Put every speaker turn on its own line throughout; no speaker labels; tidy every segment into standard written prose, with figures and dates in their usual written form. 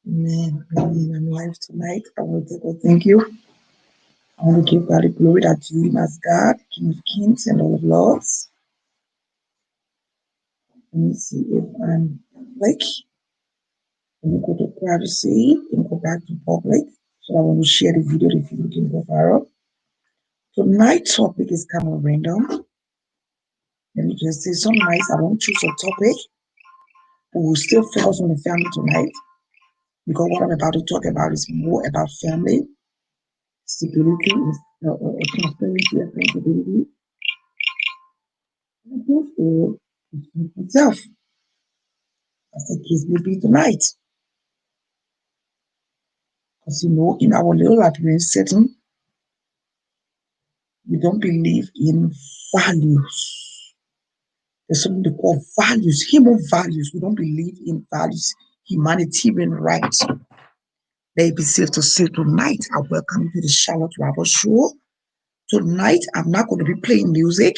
Amen. Amen. I'm live tonight. I want to thank you. I want to give God the glory that to him as God, King of Kings and Lord of Lords. Let me see if I'm like. Let me go to privacy and go back to public. So I want to share the video. The video can go viral. Tonight's topic is kind of random. Let me just say some nights I won't choose a topic, but we'll still focus on the family tonight. Because what I'm about to talk about is more about family, stability, prosperity, accountability, and also myself, as the case may be tonight. Because in our little Liberian setting, we don't believe in values. There's something they call values, human values. We don't believe in values, humanitarian rights. Let be safe to say tonight, I welcome you to the Charlotte Rabble Show. Tonight, I'm not going to be playing music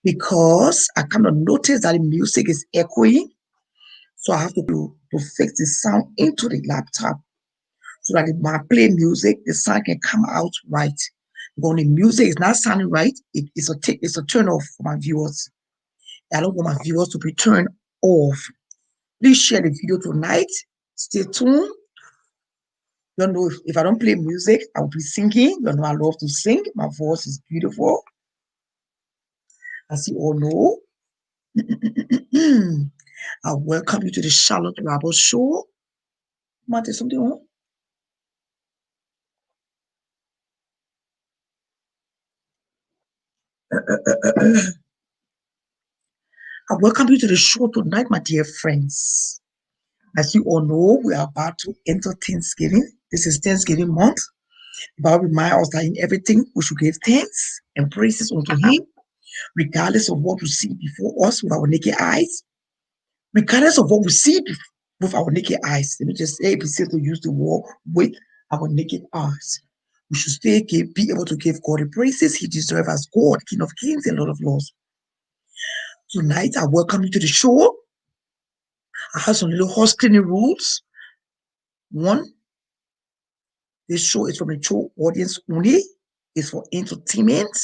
because I kind of noticed that the music is echoing. So I have to fix the sound into the laptop so that when I play music, the sound can come out right. When the music is not sounding right, it's a turn off for my viewers. I don't want my viewers to be turned off. Please share the video tonight. Stay tuned. You know, if I don't play music, I'll be singing. You know, I love to sing. My voice is beautiful, as you all know. I welcome you to the Charlotte Rabble Show. Might there's something on? I welcome you to the show tonight, my dear friends. As you all know, we are about to enter Thanksgiving. This is Thanksgiving month. The Bible reminds us that in everything we should give thanks and praises unto Him, regardless of what we see before us with our naked eyes, regardless of what we see with our naked eyes. Let me just say, be safe to use the word with our naked eyes. We should still be able to give God the praises He deserves as God, King of Kings and Lord of Lords. Tonight, I welcome you to the show. I have some little house cleaning rules. One, this show is from a true audience only. It's for entertainment.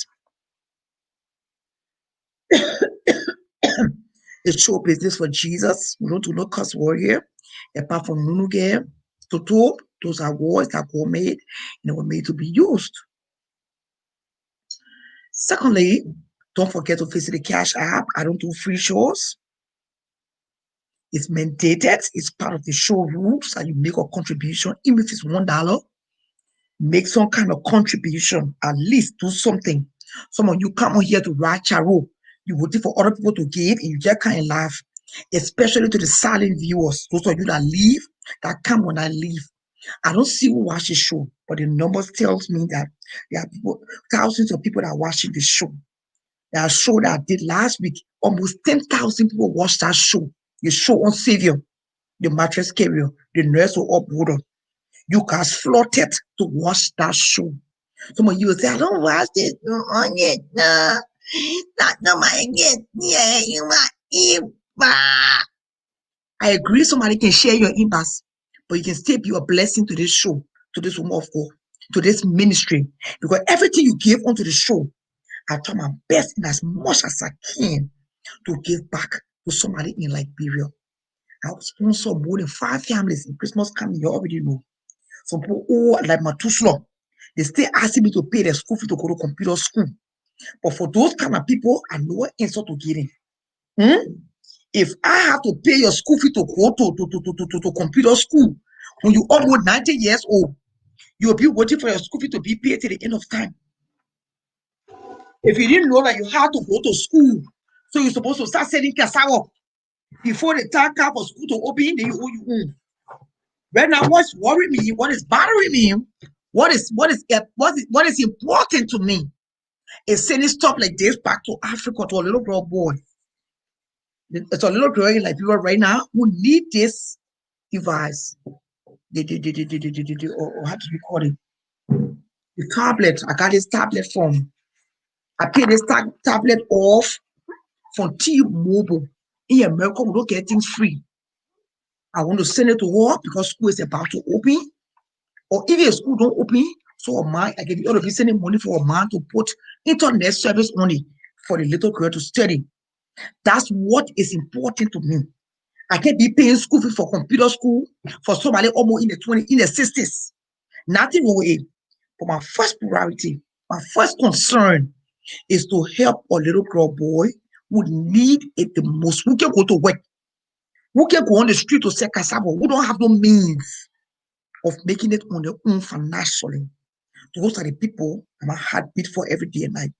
It's show business for Jesus. We don't do no cuss word here. Apart from Nunuge, Toto, those are words that God made and were made to be used. Secondly, don't forget to visit the Cash App. I don't do free shows. It's mandated. It's part of the show rules that you make a contribution, even if it's $1. Make some kind of contribution. At least do something. Some of you come on here to write charo. You waiting for other people to give, and you just can't laugh. Especially to the silent viewers, those of you that leave, that come when I leave. I don't see who watch the show, but the numbers tells me that there are people, thousands of people that are watching the show. That show that I did last week, almost 10,000 people watched that show. The show on Savior, the mattress carrier, the nurse who uploaded. You guys flooded to watch that show. Some of you will say, I don't watch this on it. Not my get. Yeah, you might. I agree somebody can share your inbox, but you can still be a blessing to this show, to this woman of God, to this ministry. Because everything you give onto the show, I try my best in as much as I can to give back to somebody in Liberia. I will sponsor more than 5 families in Christmas coming. You already know. Some people, like Matuslo, they still asking me to pay their school fee to go to computer school. But for those kind of people, I know what answer to get in. If I have to pay your school fee to go to computer school, when you almost 90 years old, you'll be waiting for your school fee to be paid till the end of time. If you didn't know that you had to go to school, so you're supposed to start selling cassava before the time comes for school to open, then you owe you own. Right now, what's worrying me, what is bothering me, what is important to me is sending stuff like this back to Africa to a little girl boy. It's a little girl in Liberia right now who need this device. Or how do you call it? The tablet. I got this tablet from. I paid this tablet off from T-Mobile. In America, we don't get things free. I want to send it to her because school is about to open. Or if a school don't open, so I can be out of sending money for a man to put internet service only for the little girl to study. That's what is important to me. I can't be paying school fee for computer school for somebody almost in the 60s. Nothing wrong with it. But my first priority, my first concern is to help a little girl boy who need it the most, who can go to work, who can go on the street to sell cassava, who don't have no means of making it on their own financially. Those are the people my heart beat for every day and night.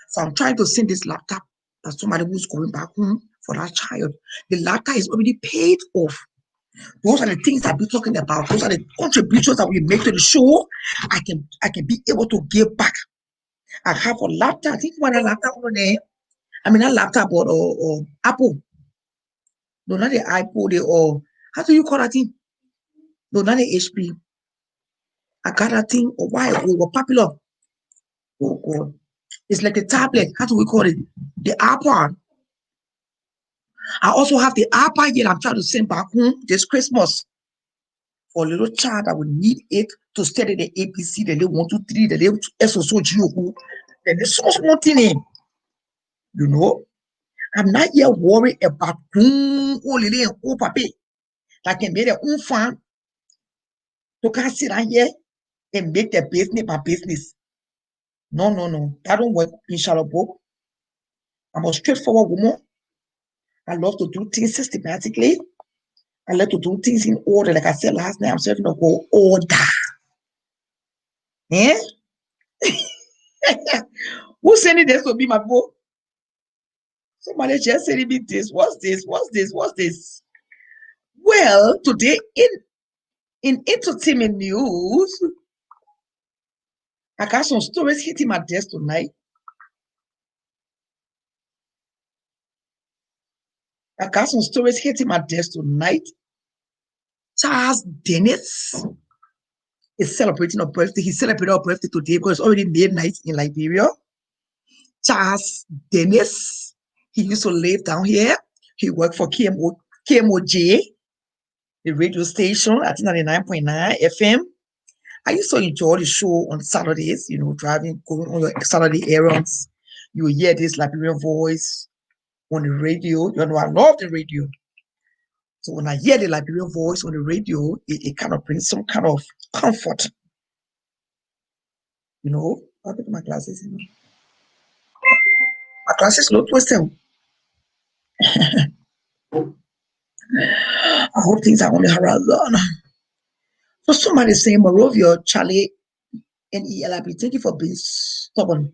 So I'm trying to send this laptop to somebody who's going back home for that child. The laptop is already paid off. Those are the things I'll be talking about. Those are the contributions that we make to the show. I can be able to give back. I have a laptop. I think one laptop over there. I mean, not laptop, but or Apple. No, not the iPod. Or how do you call that thing? No, not the HP. I got that thing a while ago. It was popular. Oh God, it's like a tablet. How do we call it? The iPod. I also have the iPad yet I'm trying to send back home this Christmas for a little child that will need it to study the APC, the little 1, 2, 3, the little SOSO, the little small thing in. You know, I'm not yet worried about only oh papi. That can make their own farm to can sit down here and make their business my business. No, no, no. That don't work, inshallah. I'm a straightforward woman. I love to do things systematically. I like to do things in order. Like I said last night, I'm serving the whole order. Eh? Who's sending this to me, my boy? Somebody just sending me this. What's this? What's this? What's this? Well, today in entertainment news, I got some stories hitting my desk tonight. Charles Dennis is celebrating a birthday. He celebrated a birthday today because it's already midnight in Liberia. Charles Dennis, he used to live down here. He worked for KMOJ, the radio station at 99.9 FM. I used to enjoy the show on Saturdays, you know, driving, going on your Saturday errands. You hear this Liberian voice on the radio. You know, I love the radio. So when I hear the Liberian voice on the radio, it kind of brings some kind of comfort. You know, I'll put my glasses in. My glasses look twisted. I hope things are on the horizon. So somebody saying, Morovia, Charlie, and ELIP, thank you for being stubborn.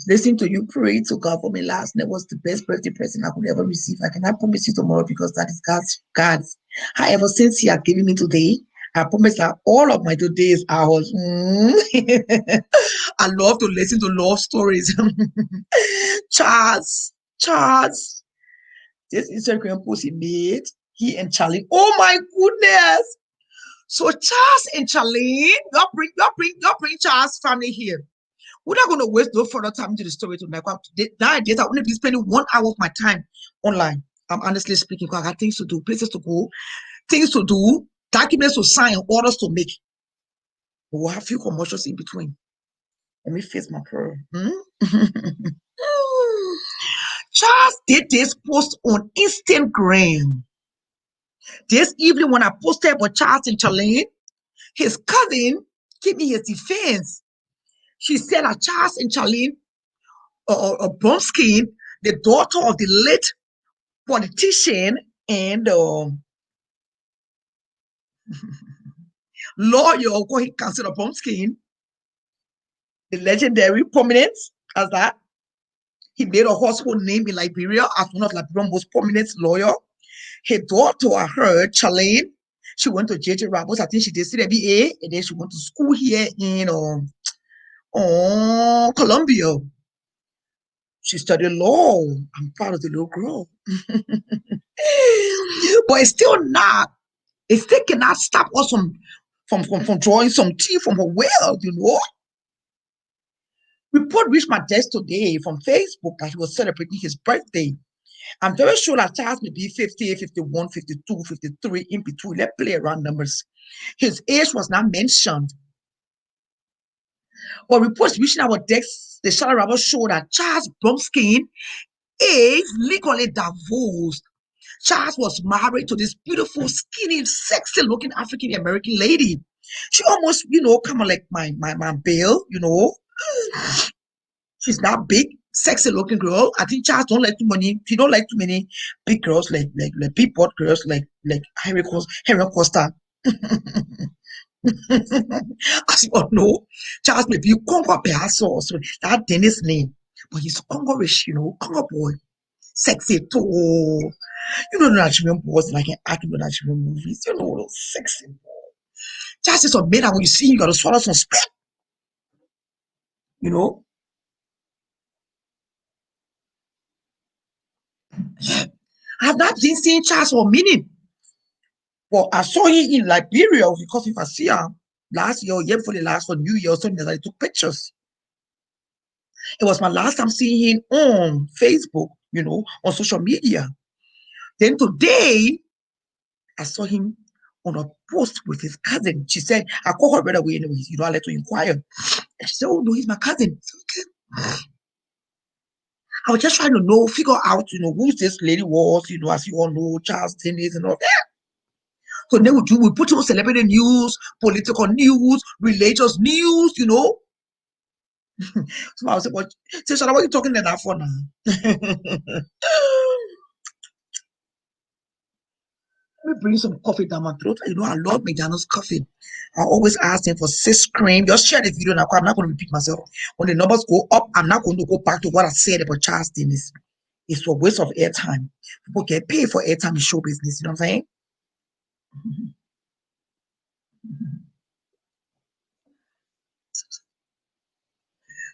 Listening to you pray to God for me last night was the best birthday present I could ever receive. I cannot promise you tomorrow because that is God's. However, since He has given me today, I promise that all of my today's hours. I love to listen to love stories. Charles, this Instagram post he made, he and Charlie. Oh my goodness! So Charles and Charlene, y'all bring Charles' family here. We're not going to waste no further time into the story tonight. That data, I only be spending 1 hour of my time online. I'm honestly speaking, because I got things to do, places to go, things to do, documents to sign, orders to make. We'll have a few commercials in between. Let me face my prayer. Charles did this post on Instagram. This evening when I posted for Charles and Charlene, his cousin gave me his defense. She said that Charles and Charlene Bromsky, the daughter of the late politician and lawyer, Councillor Bromsky, the legendary prominent as that. He made a household name in Liberia as one of Liberia's most prominent lawyer. His daughter, I heard, Charlene, she went to JJ Ramos. I think she did CWA, and then she went to school here in Colombia. She studied law. I'm proud of the little girl. But it's still not, it still cannot stop us from drawing some tea from her well, you know. Report reached my desk today from Facebook that he was celebrating his birthday. I'm very sure that Charles may be 50, 51, 52, 53, in between. Let's play around numbers. His age was not mentioned. But reports reaching our desks, the Charlotte Rapper show that Charles Bromskin is legally divorced. Charles was married to this beautiful, skinny, sexy-looking African-American lady. She almost, kind of like my Bill, She's not big, sexy-looking girl. I think Charles don't like too many. He don't like too many big girls, like big butt girls, like Henry Costa. As you all know, Charles may be Congo Peaso, so that Dennis name, but he's Congorish, Congo boy, sexy too. You know, Nigerian boys like an acting in Nigerian movies, those sexy boys. Charles is a man that when you see him, you gotta swallow some spit, you know. I have not been seeing Charles for a minute. But I saw him in Liberia because if I see him last year, year before the last one, New Year, something that I took pictures. It was my last time seeing him on Facebook, on social media. Then today, I saw him on a post with his cousin. She said, I called her right away anyways, I let her inquire. And she said, oh no, he's my cousin. Okay. I was just trying to figure out, who this lady was, as you all know, Charles Dennis and all that. So then we put on celebrity news, political news, religious news, So I was like, what are you talking to that for now? Let me bring some coffee down my throat. I love McDonald's coffee. I always ask them for 6 cream. Just share the video now. I'm not going to repeat myself. When the numbers go up, I'm not going to go back to what I said about Charles Dennis. It's a waste of airtime. People get paid for airtime in show business. You know what I'm saying?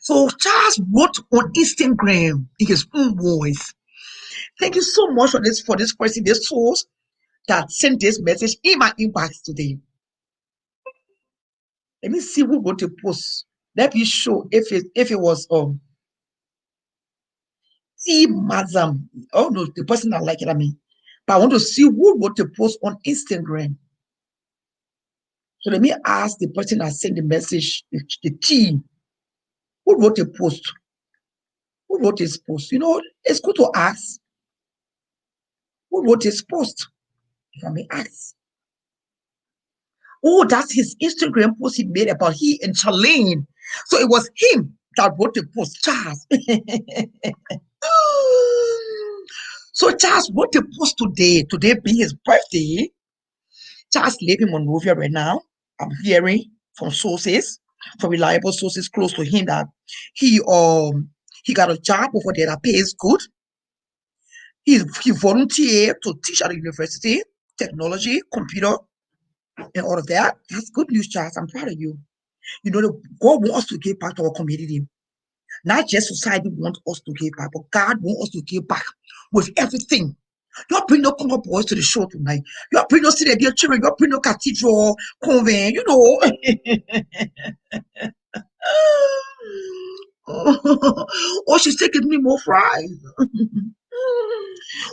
So Charles wrote on Instagram in his own voice. Thank you so much for this person, this source that sent this message in my inbox today. Let me see who wrote the post. Let me show if it was T Mazam. Oh no, the person that like it, but I want to see who wrote the post on Instagram. So let me ask the person that sent the message, the T, who wrote the post? Who wrote this post? It's good to ask who wrote this post, if I may ask. Oh, that's his Instagram post he made about he and Charlene. So it was him that wrote the post, Charles. So Charles wrote the post today being his birthday. Charles lives in Monrovia right now. I'm hearing from reliable sources close to him, that he got a job over there that pays good. He volunteered to teach at the university, technology, computer, and all of that. That's good news, Charles. I'm proud of you. God wants us to give back to our community. Not just society wants us to give back, but God wants us to give back with everything. You bring no Congo boys to the show tonight. You bring no city dear children. You bring no cathedral, convent. Oh, she's taking me more fries.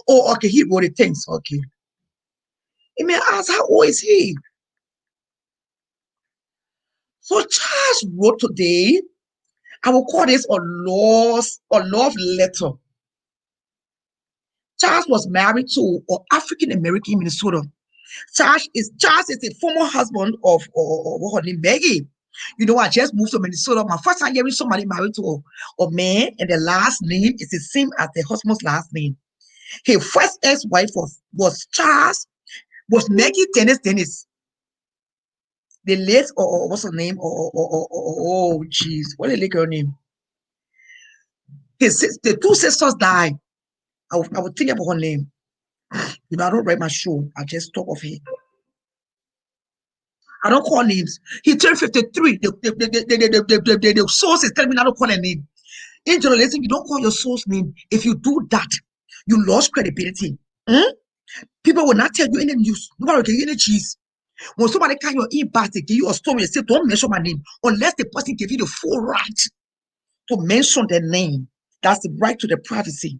Oh, okay. He wrote it. Thanks. Okay. He may ask, how old is he? So Charles wrote today. I will call this a love letter. Charles was married to an African American in Minnesota. Charles is a former husband of what her name, Maggie. I just moved to Minnesota. My first time hearing somebody married to a man and the last name is the same as the husband's last name. His first ex-wife was Maggie Dennis. The late what's her name? Oh, jeez, what is the girl name? The 2 sisters died. I would think about her name. I don't write my show. I just talk of it. I don't call names. He turned 53. The source is telling me I don't call a name. In journalism, you don't call your source name. If you do that, you lost credibility. People will not tell you any news. Nobody will tell you any cheese. When somebody can your impact, they give you a story, they say, don't mention my name unless the person give you the full right to mention their name. That's the right to the privacy.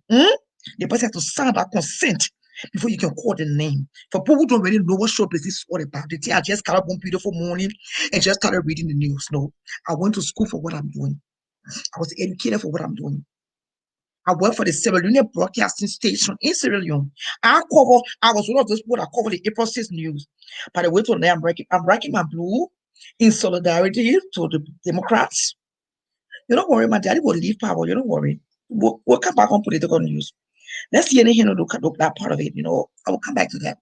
The person has to sign that consent before you can call the name. For people who don't really know what show this is all about, they think I just got up one beautiful morning and just started reading the news. No, I went to school for what I'm doing. I was educated for what I'm doing. I work for the Sierra Leone Broadcasting Station in Sierra Leone. I was one of those people that cover the April 6th news. By the way, today I'm writing my blue in solidarity to the Democrats. You don't worry, my daddy will leave power. You don't worry. We'll come back on political news. Let's see anything to look at that part of it. I will come back to that.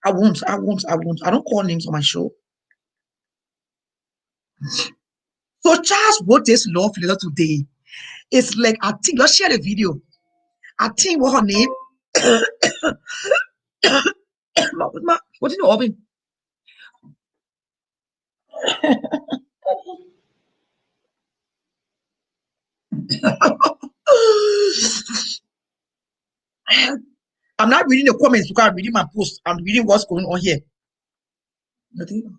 I won't. I don't call names on my show. So Charles wrote this love letter today. It's like, I think, let's share the video. I think what her name? What in the oven? I'm not reading the comments because I'm reading my post. I'm reading what's going on here. Nothing.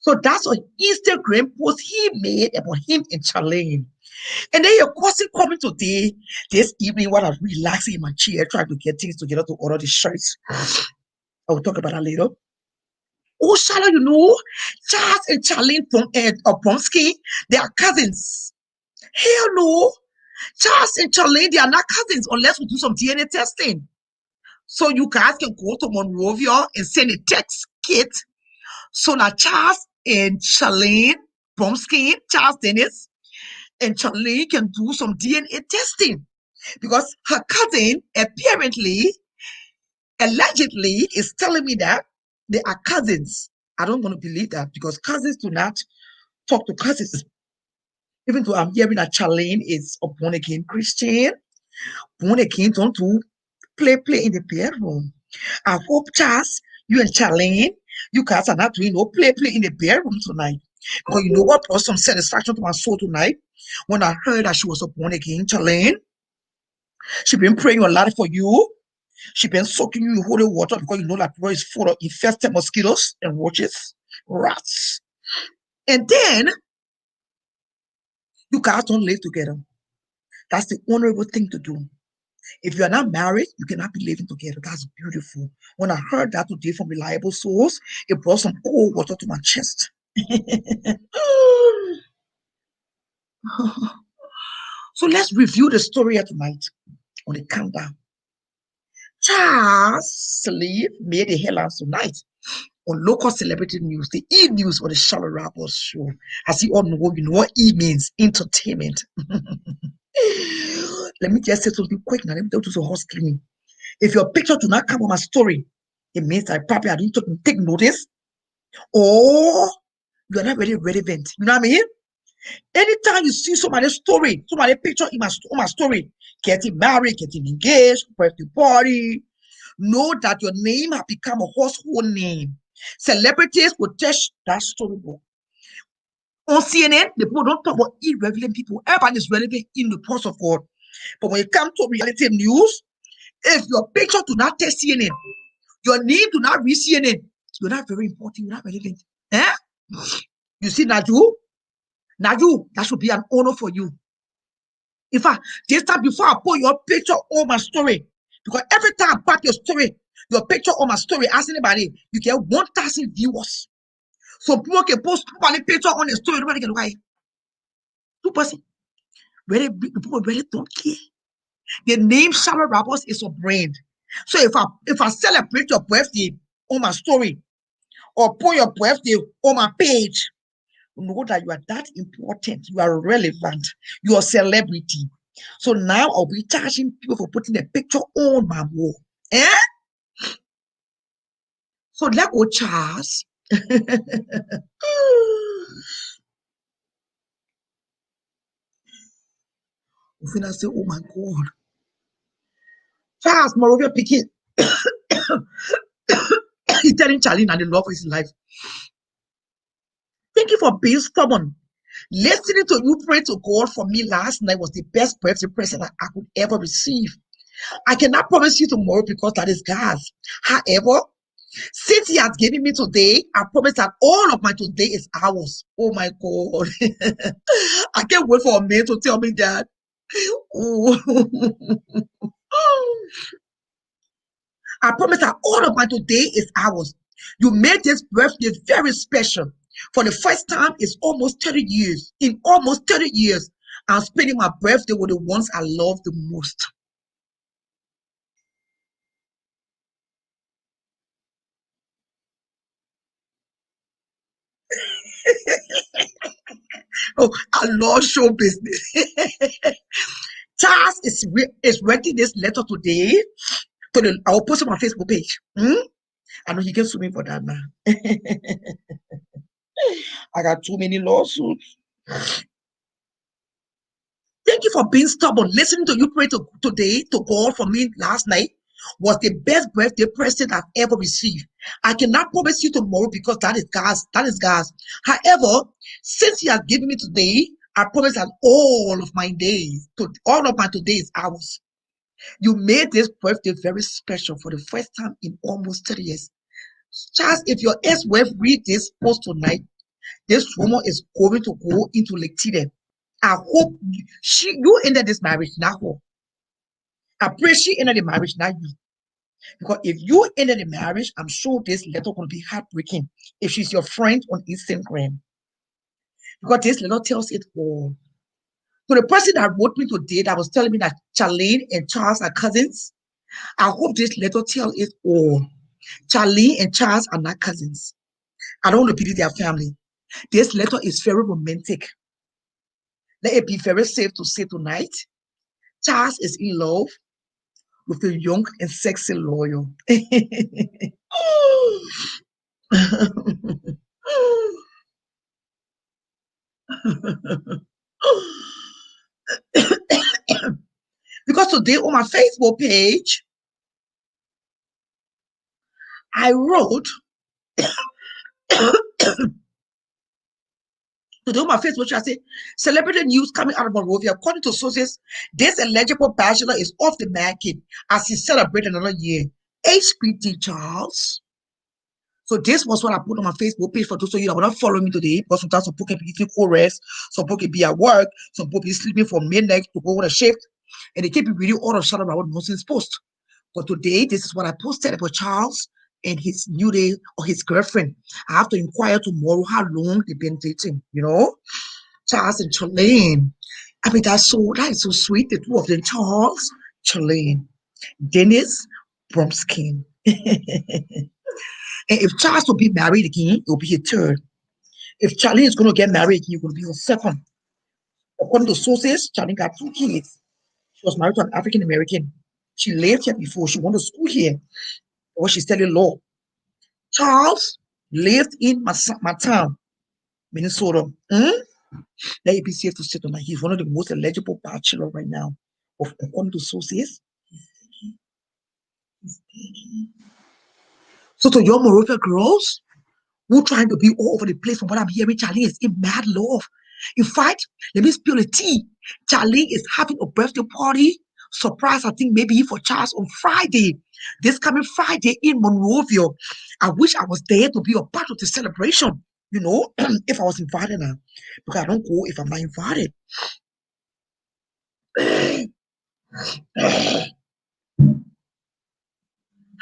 So that's an Instagram post he made about him and Charlene. And then your cousin coming today, this evening, while I'm relaxing in my chair, trying to get things together to order the shirts. I will talk about that later. Oh, Charlotte, Charles and Charlene Bromsky, they are cousins. Hell no. Charles and Charlene, they are not cousins unless we do some DNA testing. So you guys can go to Monrovia and send a text kit so that Charles and Charlene Bromsky, Charles Dennis, and Charlene can do some DNA testing. Because her cousin apparently, allegedly, is telling me that they are cousins. I don't want to believe that because cousins do not talk to cousins. Even though I'm hearing that Charlene is a born again Christian, born again don't do play in the bedroom. I hope, Charles, you and Charlene, you guys are not doing no play in the bedroom tonight. Because you know what brought some satisfaction to my soul tonight? When I heard that she was a born again Charlene, she been praying a lot for you. She been soaking you in holy water because you know that boy is full of infested mosquitoes and roaches, rats. And then you guys don't live together. That's the honorable thing to do. If you are not married, you cannot be living together. That's beautiful. When I heard that today from reliable source, it brought some cold water to my chest. So let's review the story here tonight on the countdown. Charles Sleeve made the headlines tonight on local celebrity news, the E! News or the Charlotte Rappers show. As you all know, what E means, entertainment. Let me just say something quick now. Let me do some house cleaning. If your picture do not come on my story, it means I probably I didn't take notice, or you are not very relevant. You know what I mean? Anytime you see somebody's story, somebody's picture on my story, getting married, getting engaged, birthday party, know that your name has become a household name. Celebrities will test that storybook. On CNN, the people don't talk about irrelevant people. Everybody is relevant in the cause of God. But when it comes to reality news, if your picture do not test CNN, your name do not reach CNN, you're not very important, you're not relevant. You see, Naju, that should be an honor for you. In fact, this time before I put your picture on my story, because every time I put your story, your picture on my story, ask anybody, you get 1,000 viewers. So people can post one picture on the story, nobody can look at it. 2%. People really don't care. The name Charlotte Rappers is a brand. So if I celebrate your birthday on my story or put your birthday on my page, know that you are that important, you are relevant, you are a celebrity. So now I'll be charging people for putting a picture on my wall. So let go Charles. I say, oh my God. Charles Morovia picking. He's telling Charlie and the love of his life. Thank you for being stubborn. Listening to you pray to God for me last night was the best birthday present I could ever receive. I cannot promise you tomorrow because that is God's. However, Since he has given me today, I promise that all of my today is ours. Oh my God. I can't wait for a man to tell me that. Oh. I promise that all of my today is ours. You made this birthday very special. For the first time, it's almost 30 years. In almost 30 years, I'm spending my birthday with the ones I love the most. Oh, I love show business. Charles is writing this letter today to the. I will post it on my Facebook page. I know he can sue me for that now. I got too many lawsuits. Thank you for being stubborn. Listening to you pray today to God for me last night was the best birthday present I've ever received. I cannot promise you tomorrow because that is God's. That is God's. However, since He has given me today, I promise that all of my days, all of my today is ours. You made this birthday very special for the first time in almost 30 years. Charles, if your ex-wife read this post tonight, this woman is going to go into Lake Tide. I hope you ended this marriage, not her. I pray she ended the marriage, not you. Because if you ended the marriage, I'm sure this letter will be heartbreaking. If she's your friend on Instagram, because this letter tells it all. So the person that wrote me today that was telling me that Charlene and Charles are cousins, I hope this letter tells it all. Charlene and Charles are not cousins. I don't want to pity their family. This letter is very romantic. Let it be very safe to say tonight. Charles is in love with a young and sexy lawyer. Because today on my Facebook page, I wrote, today on my Facebook page, I said, celebrity news coming out of Monrovia. According to sources, this eligible bachelor is off the market as he celebrates another year. HPT Charles. So this was what I put on my Facebook page for those of you that will not follow me today, because sometimes some people can be eating cold rest, some people can be at work, some people be sleeping from midnight to go on a shift, and they can't be reading all the shut about what nonsense post. But today, this is what I posted about Charles and his new day or his girlfriend. I have to inquire tomorrow how long they've been dating, Charles and Charlene. I mean, that is so sweet, the two of them, Charles, Charlene, Dennis Bromskin. And if Charles will be married again, it will be a third. If Charlene is going to get married again, it will be a second. According to sources, Charlene got 2 kids. She was married to an African American. She lived here before. She went to school here. Or she's studying law. Charles lived in my town, Minnesota. Let it be safe to say tonight. He's one of the most eligible bachelor right now. According to sources. So to your Morovia girls, who trying to be all over the place from what I'm hearing, Charlie is in mad love. In fact, let me spill the tea. Charlie is having a birthday party. Surprise, I think maybe for Charles on Friday. This coming Friday in Monrovia. I wish I was there to be a part of the celebration, if I was invited now. Because I don't go if I'm not invited.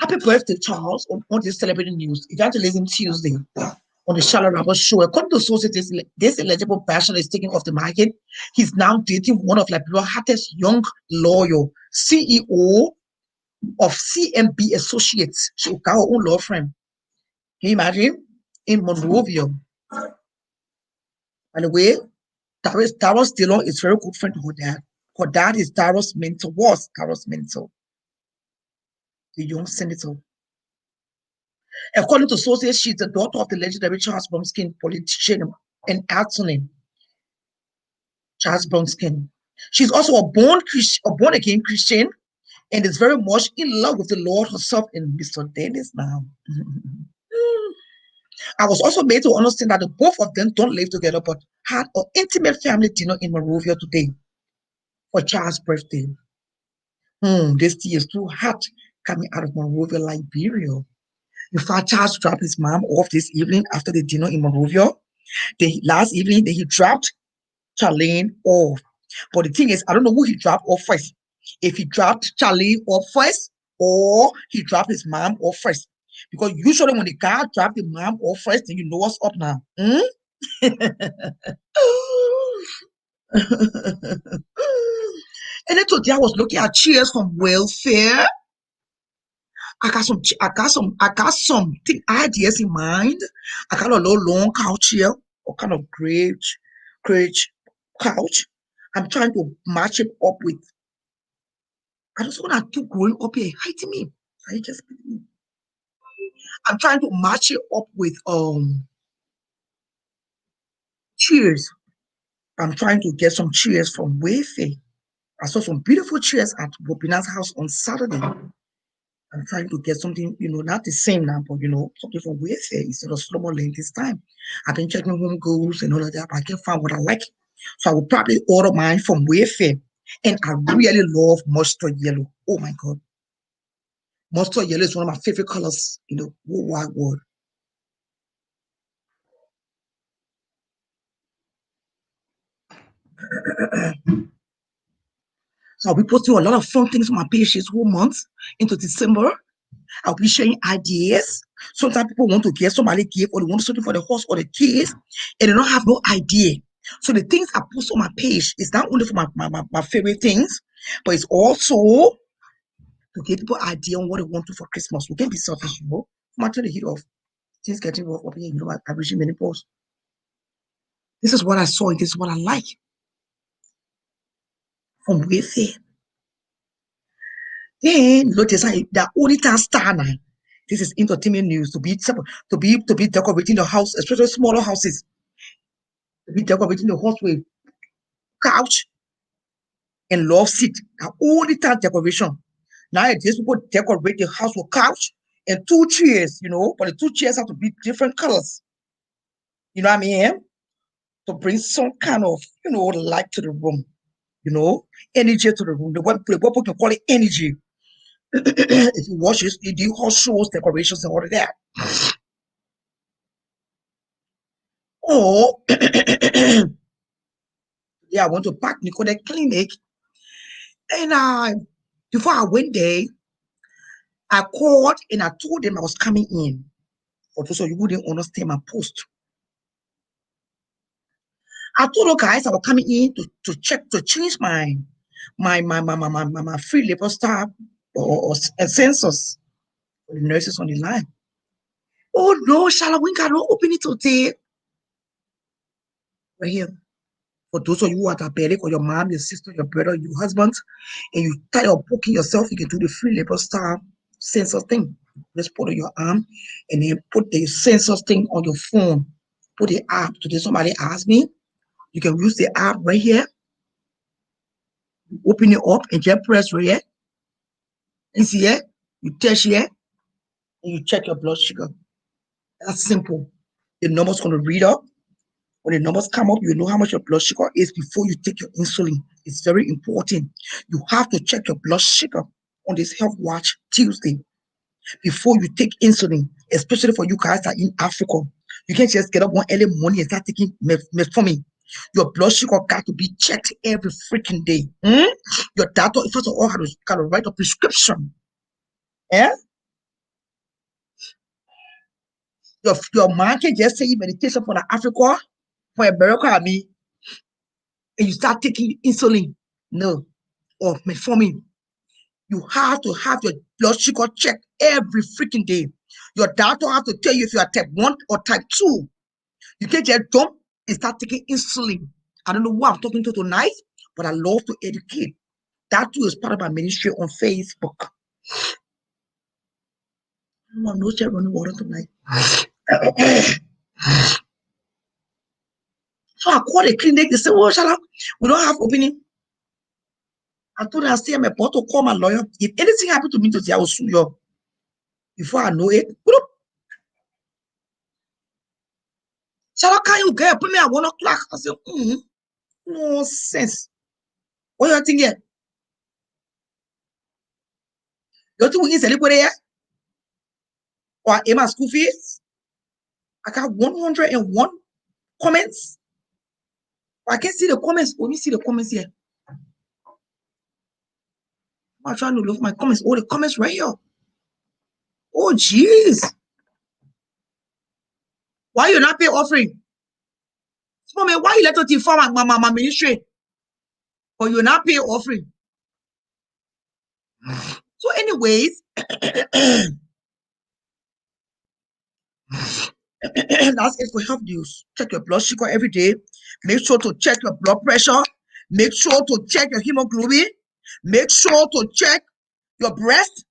Happy birthday, Charles, on this celebrating news. Evangelism Tuesday on the Charlotte Ramos show. According to sources, this eligible bachelor is taken off the market. He's now dating one of Liberia's hottest young lawyer, CEO of CMB Associates. She got her own law firm. Can you imagine? In Monrovia. By the way, Darius Dillon is very good friend to her dad. Her dad is Darius mentor, was Darius mentor, the young senator. According to sources, she's the daughter of the legendary Charles Bromskin, politician and attorney. Charles Bromskin. She's also a born again Christian, and is very much in love with the Lord herself and Mr. Dennis now. I was also made to understand that the both of them don't live together, but had an intimate family dinner in Monrovia today for Charles' birthday. This tea is too hot coming out of Monrovia, Liberia. Before Charles dropped his mom off this evening after the dinner in Monrovia, last evening, he dropped Charlene off. But the thing is, I don't know who he dropped off first. If he dropped Charlene off first, or he dropped his mom off first. Because usually when the guy dropped the mom off first, then you know what's up now. And then today I was looking at chairs from welfare. I got some ideas in mind. I got a little long couch here, or kind of great couch. I'm trying to match it up with. I just want to keep growing up here, hiding me. I just. I'm trying to match it up with chairs. I'm trying to get some chairs from Wayfair. I saw some beautiful chairs at Bobina's house on Saturday. I'm trying to get something, not the same now, but something from Wayfair instead of Solomon Lane this time. I've been checking Home Goods and all of that, but I can't find what I like. So I will probably order mine from Wayfair. And I really love mustard yellow. Oh my God. Mustard yellow is one of my favorite colors in the whole wide world. So I'll be posting a lot of fun things on my page this whole month into December. I'll be sharing ideas. Sometimes people want to get somebody gift or they want something for the horse or the kids and they don't have no idea. So the things I post on my page is not only for my favorite things, but it's also to give people idea on what they want to for Christmas. We can't be selfish, I'm turn the heat off. Things getting rough up here, I'm reaching many posts. This is what I saw and this is what I like from Wayfair. Then notice the only time star now. This is entertainment news to be decorating the house, especially smaller houses. To be decorating the house with couch and love seat. The only time decoration. Nowadays people decorate the house with couch and two chairs, but the two chairs have to be different colors. You know what I mean? To bring some kind of, light to the room, energy to the room. What people can call it energy. If you watch it, you do horse shows, decorations, and all of that. Or yeah, I went to Park Nicole Clinic, and before I went there, I called and I told them I was coming in. For those of you who didn't understand my post, I told the guys I was coming in to check to change my free labor staff or census for the nurses on the line. Oh no, Charlotte, we cannot open it today. Right here. For those of you who are diabetic, or your mom, your sister, your brother, your husband, and you tired of booking yourself, you can do the free labor star sensor thing. Just put on your arm and then put the sensor thing on your phone. Put the app. Today somebody asked me, you can use the app right here. Open it up and just press right here. And see here, you touch here, and you check your blood sugar. That's simple. The number's going to read up. When the numbers come up, you know how much your blood sugar is before you take your insulin. It's very important. You have to check your blood sugar on this Health Watch Tuesday before you take insulin, especially for you guys that are in Africa. You can't just get up one early morning and start taking metformin. Your blood sugar got to be checked every freaking day. Your doctor, first of all, got to write a prescription. Yeah? Your man can just say medication for the Africa, for America, I mean, and you start taking insulin. No. Or metformin. You have to have your blood sugar checked every freaking day. Your doctor have to tell you if you are type 1 or type 2. You can't just jump and start taking insulin. I don't know who I'm talking to tonight, but I love to educate. That too is part of my ministry on Facebook. I'm no share running water tonight. So I called the clinic. They said, "Oh, Shala, we don't have opening." I told them, I say, I'm about to call my lawyer. If anything happened to me today, I will sue you. Before I know it, Shala, can you get put me at 1 o'clock? I said, no sense. What do you think here? You think we can sell it here? or in my school fees. I got 101 comments. I can see the comments. Only see the comments here. I'm trying to look at my comments. All the comments right here. Oh, jeez. Why you not pay offering? Small man, why you let us inform my ministry? But you not pay offering. So, anyways, that's it for health news. Check your blood sugar every day. Make sure to check your blood pressure. Make sure to check your hemoglobin. Make sure to check your breast,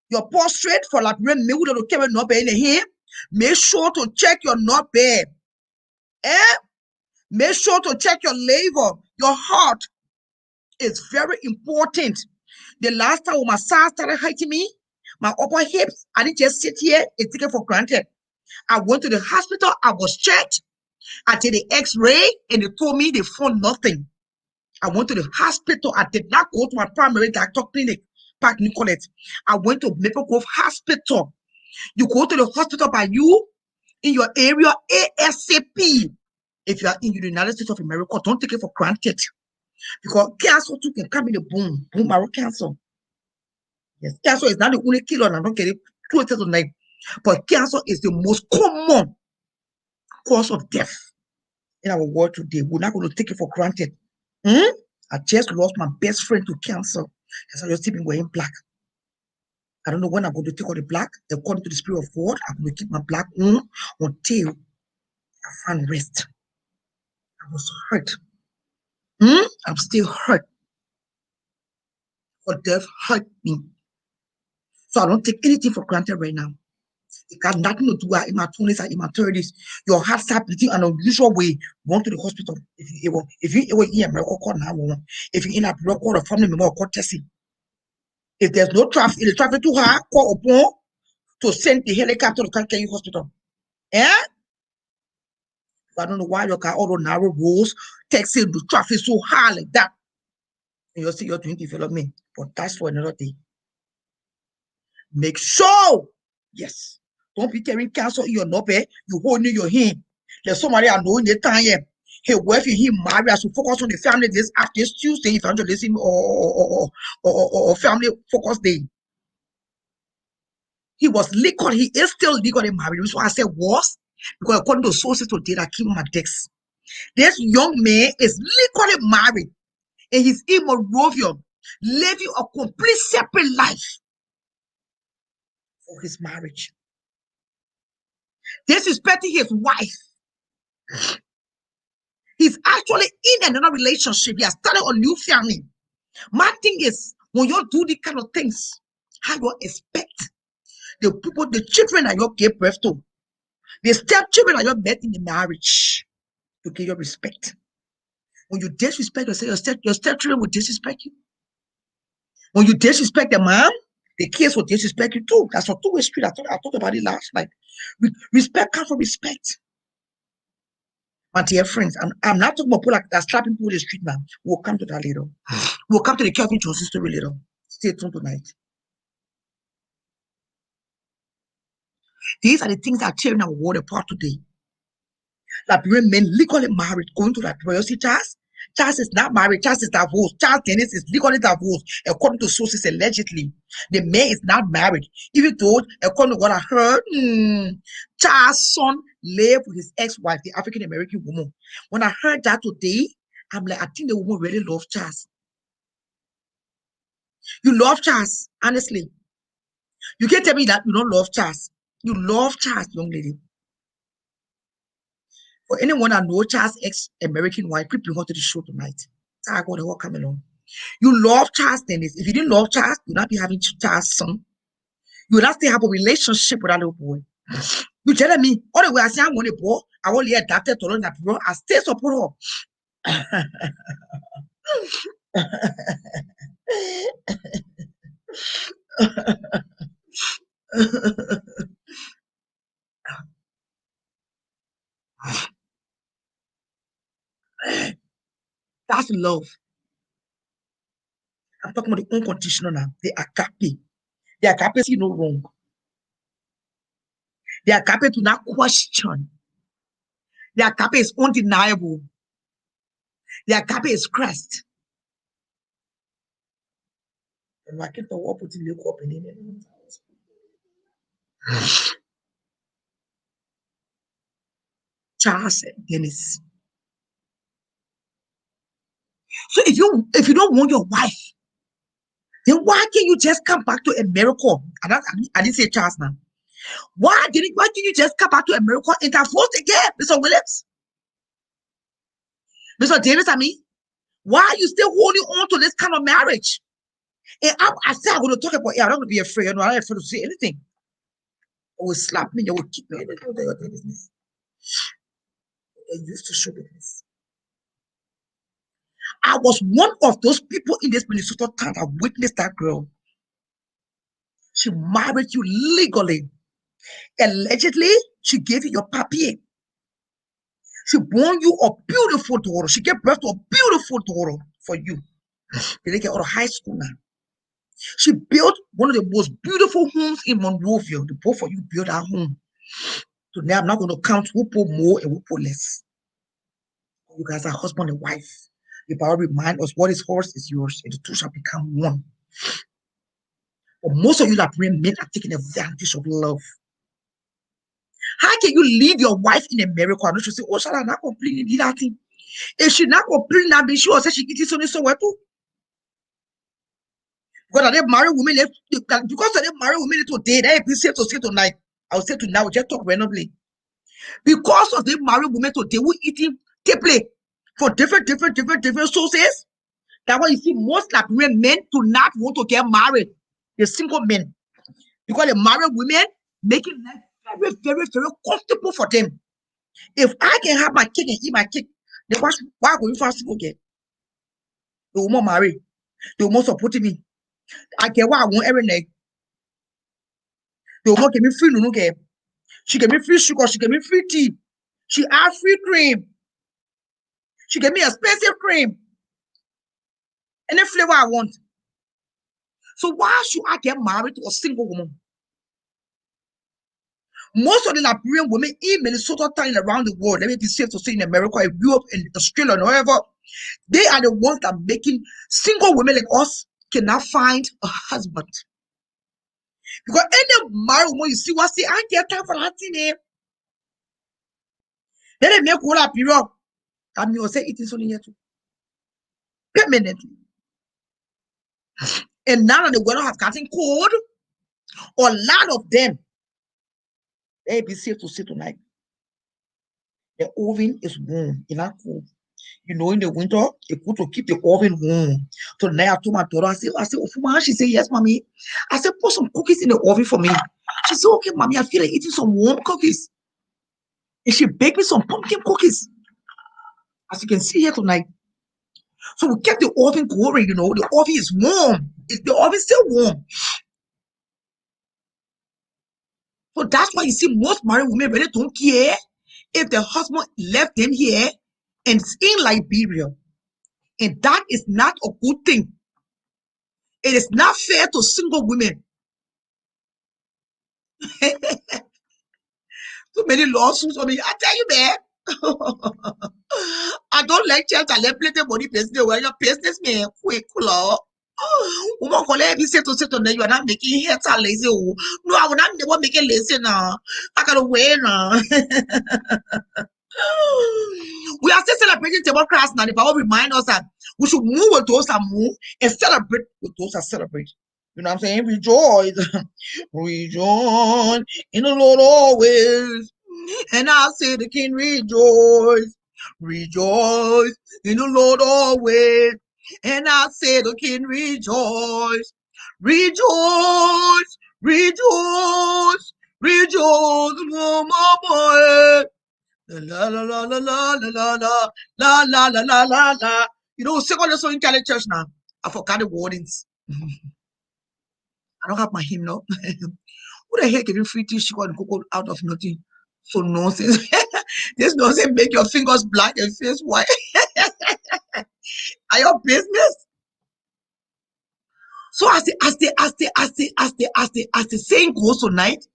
your prostate for like milk to carry not in the hand. Make sure to check your not bed. Make sure to check your liver, your heart. It's very important. The last time when my son started hurting me, my upper hips, I didn't just sit here and take it for granted. I went to the hospital, I was checked. I did the x-ray and they told me they found nothing. I went to the hospital. I did not go to my primary doctor clinic, Park Nicolette. I went to Maple Grove Hospital. You go to the hospital by you in your area ASAP. If you are in the United States of America, don't take it for granted. Because cancer too can come in the bone marrow cancer. Yes, cancer is not the only killer, and I don't get it closer tonight. But cancer is the most common cause of death in our world today. We're not going to take it for granted. I just lost my best friend to cancer. As I just keep wearing black. I don't know when I'm going to take all the black. According to the Spirit of God, I'm going to keep my black on until I find rest. I was hurt. I'm still hurt. For death hurt me. So I don't take anything for granted right now. It got nothing to do with in my 20s and in my 30s. Your heart start beating an unusual way. Going to the hospital. If you were in America, call 911. If you're in a block, call a family member, call Tessie. If there's no traffic, if the traffic too high, call upon to send the helicopter to come to you hospital. I don't know why you got all those narrow roads, taxi, the traffic so high like that. And you'll see you're doing development. But that's for another day. Make sure, yes, don't be carrying cancer in your knob, you holding your hand. There's somebody I know in the time here. Hey, wife he married, I should focus on the family this after this Tuesday, evangelism or family focus day. He was legal, he is still legally married. That's why I said was, because according to sources today that came on my desk, this young man is legally married and he's in Morovia, living a complete separate life for his marriage. Disrespecting his wife. He's actually in another relationship. He has started a new family. My thing is, when you do these kind of things, how you expect the people, the children that you gave birth to, the stepchildren that you met in the marriage, to give you respect. When you disrespect yourself, your stepchildren will disrespect you. When you disrespect the mom, the kids will disrespect you too. That's a two-way street. I talked about it last night. Respect comes from respect. My dear friends, I'm not talking about people like that slapping people in the street now. We'll come to that later. We'll come to the Kelvin Johnson story later. Stay tuned tonight. These are the things that are tearing our world apart today. Liberian men legally married, going to Liberia. You see, Charles? Charles is not married. Charles is divorced. Charles Dennis is legally divorced, according to sources allegedly. The man is not married. Even though, according to what I heard, Charles' son lived with his ex-wife, the African-American woman. When I heard that today, I'm like, I think the woman really loves Charles. You love Charles, honestly. You can't tell me that you don't love Charles. You love Charles, young lady. For anyone that knows Charles' ex-American wife, please bring her to the show tonight. I got the come along. You love Charles Dennis. If you didn't love Charles, you'd not be having Charles' son. You would not still have a relationship with that little boy. You telling me, all the way I say I'm on the boy, I only adapted to learn that bro, I still support her. That's love. I'm talking about the unconditional now. The agape. The agape is no wrong. The agape do not question. The agape is undeniable. The agape is Christ. Charles Dennis. So if you don't want your wife, then why can't you just come back to America? I didn't say Charles now. Why didn't you just come back to America and divorce again, Mr. Williams? Mr. Davis, I mean, why are you still holding on to this kind of marriage? And I said I'm going to talk about it. I'm not going to be afraid. I'm not afraid to say anything. You will slap me, you will kick me. They used to show business. I was one of those people in this Minnesota town that witnessed that girl. She married you legally. Allegedly, she gave you your papier. She born you a beautiful daughter. She gave birth to a beautiful daughter for you. They didn't get out of high school now. She built one of the most beautiful homes in Monroeville. The both of you built that home. So now I'm not going to count who put more and who put less. You guys are husband and wife. The Bible reminds us what is yours is yours, and the two shall become one. But most of you that bring men are taking advantage of love. How can you leave your wife in America and she say, oh, shall I not completely do that thing? If she not completely not be sure, say she eating something somewhere too. Because they marry women, because they marry women today, they be safe to say tonight. I will say tonight, we'll just talk randomly. Because of the married women today who eating deeply for different sources. That's why you see most Liberian men do not want to get married. The single men. Because the married women making life very comfortable for them. If I can have my cake and eat my cake, then why go you for a single girl? The woman married. The woman supporting me. I get what I want every night. The woman give me free no girl. She gave me free sugar. She gave me free tea. She had free cream. She gave me expensive cream. Any flavor I want. So why should I get married to a single woman? Most of the Liberian women in Minnesota and around the world, let me be safe to say in America, in Europe, in Australia, and wherever, they are the ones that are making single women like us cannot find a husband. Because any married woman, you see what say, I get time for that thing. Then they make all that period. That means say it is only here too. Permanently. And now that the weather has gotten cold, a lot of them, they be safe to say tonight. The oven is warm, it's not cold. You know, in the winter, it's good to keep the oven warm. So tonight I told my daughter, I said, Ofuma, she said, yes, mommy. I said, put some cookies in the oven for me. She said, okay, mommy, I feel like eating some warm cookies. And she baked me some pumpkin cookies. As you can see here tonight. So we kept the oven going, you know, the oven is warm. The oven is still warm. So that's why you see most married women really don't care if the husband left them here and it's in Liberia. And that is not a good thing. It is not fair to single women. Too many lawsuits on me. I tell you, man. I don't like church. I let plenty money business. Where your business, man, quick, law. Woman, collect me say to them, you are not making heads are lazy. No, I will not never make it lazy now. I gotta wait now. We are still celebrating democracy now. The Bible remind us that we should move with those that move and celebrate with those that celebrate. You know what I'm saying? Rejoice. Rejoice in the Lord always. And I say the King rejoice. Rejoice in the Lord always. And I say the King rejoice. Rejoice. Rejoice. Rejoice. Oh, my boy. La la la la la la la la la la la la la. You know, sing all the song in Catholic church now. I forgot the wordings. I don't have my hymnal. Who the heck giving free tissue and cocoa out of nothing? So nonsense. This nonsense make your fingers black and face white. Are your business? So as the saying goes tonight,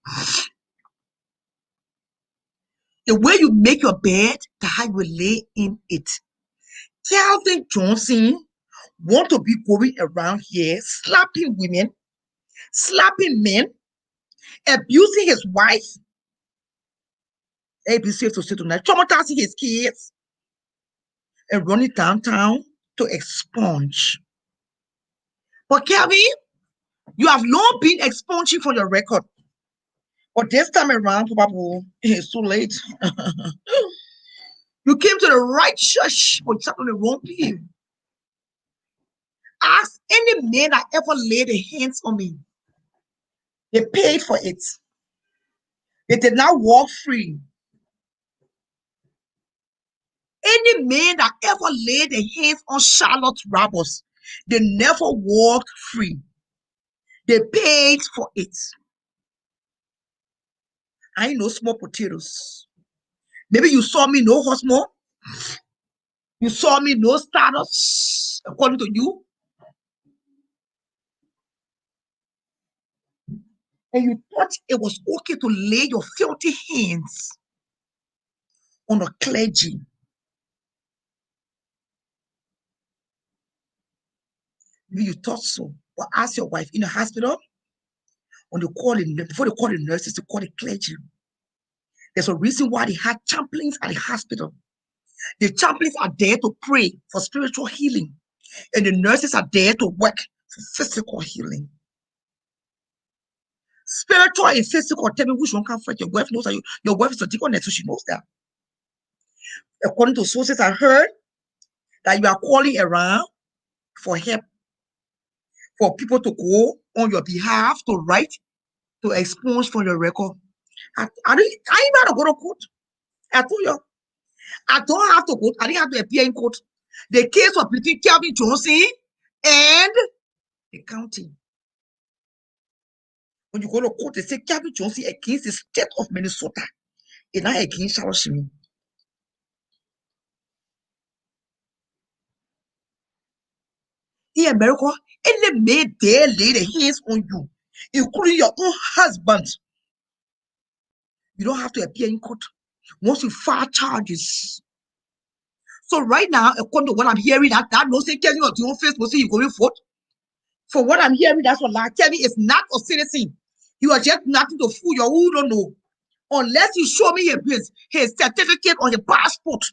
The way you make your bed, that's how you will lay in it. Calvin Johnson want to be going around here, slapping women, slapping men, abusing his wife, be safe to say tonight, traumatizing his kids, and running downtown to expunge. But Calvin, you have long been expunging for your record. But this time around, Papa, it's too late. You came to the right church, but you on the wrong people. Ask any man that ever laid their hands on me. They paid for it. They did not walk free. Any man that ever laid their hands on Charlotte Roberts, they never walked free. They paid for it. I know small potatoes. Maybe you saw me no Hosmo. You saw me no status, according to you. And you thought it was okay to lay your filthy hands on a clergy. Maybe you thought so. But ask your wife in the hospital, when they call it, before they call the nurses, they call the clergy. There's a reason why they had chaplains at the hospital. The chaplains are there to pray for spiritual healing, and the nurses are there to work for physical healing. Spiritual and physical, tell me which one can fight. Your wife knows that your wife is a deaconess, so she knows that. According to sources, I heard that you are calling around for help, for people to go on your behalf to write, to expunge from your record. I ain't got to go to court. I told you, I don't have to go. I didn't have to appear in court. The case was between Calvin Johnson and the county. When you go to court, they say Calvin Johnson against the state of Minnesota and not against Charlotte Shimi. In America, any man dare lay their hands on you, including your own husband. You don't have to appear in court once you file charges. So right now, according to what I'm hearing, that no say Kevin on your face, will say you going vote. For what I'm hearing, that's what like Kevin is not a citizen. You are just nothing to fool your who don't know. Unless you show me his certificate on your passport.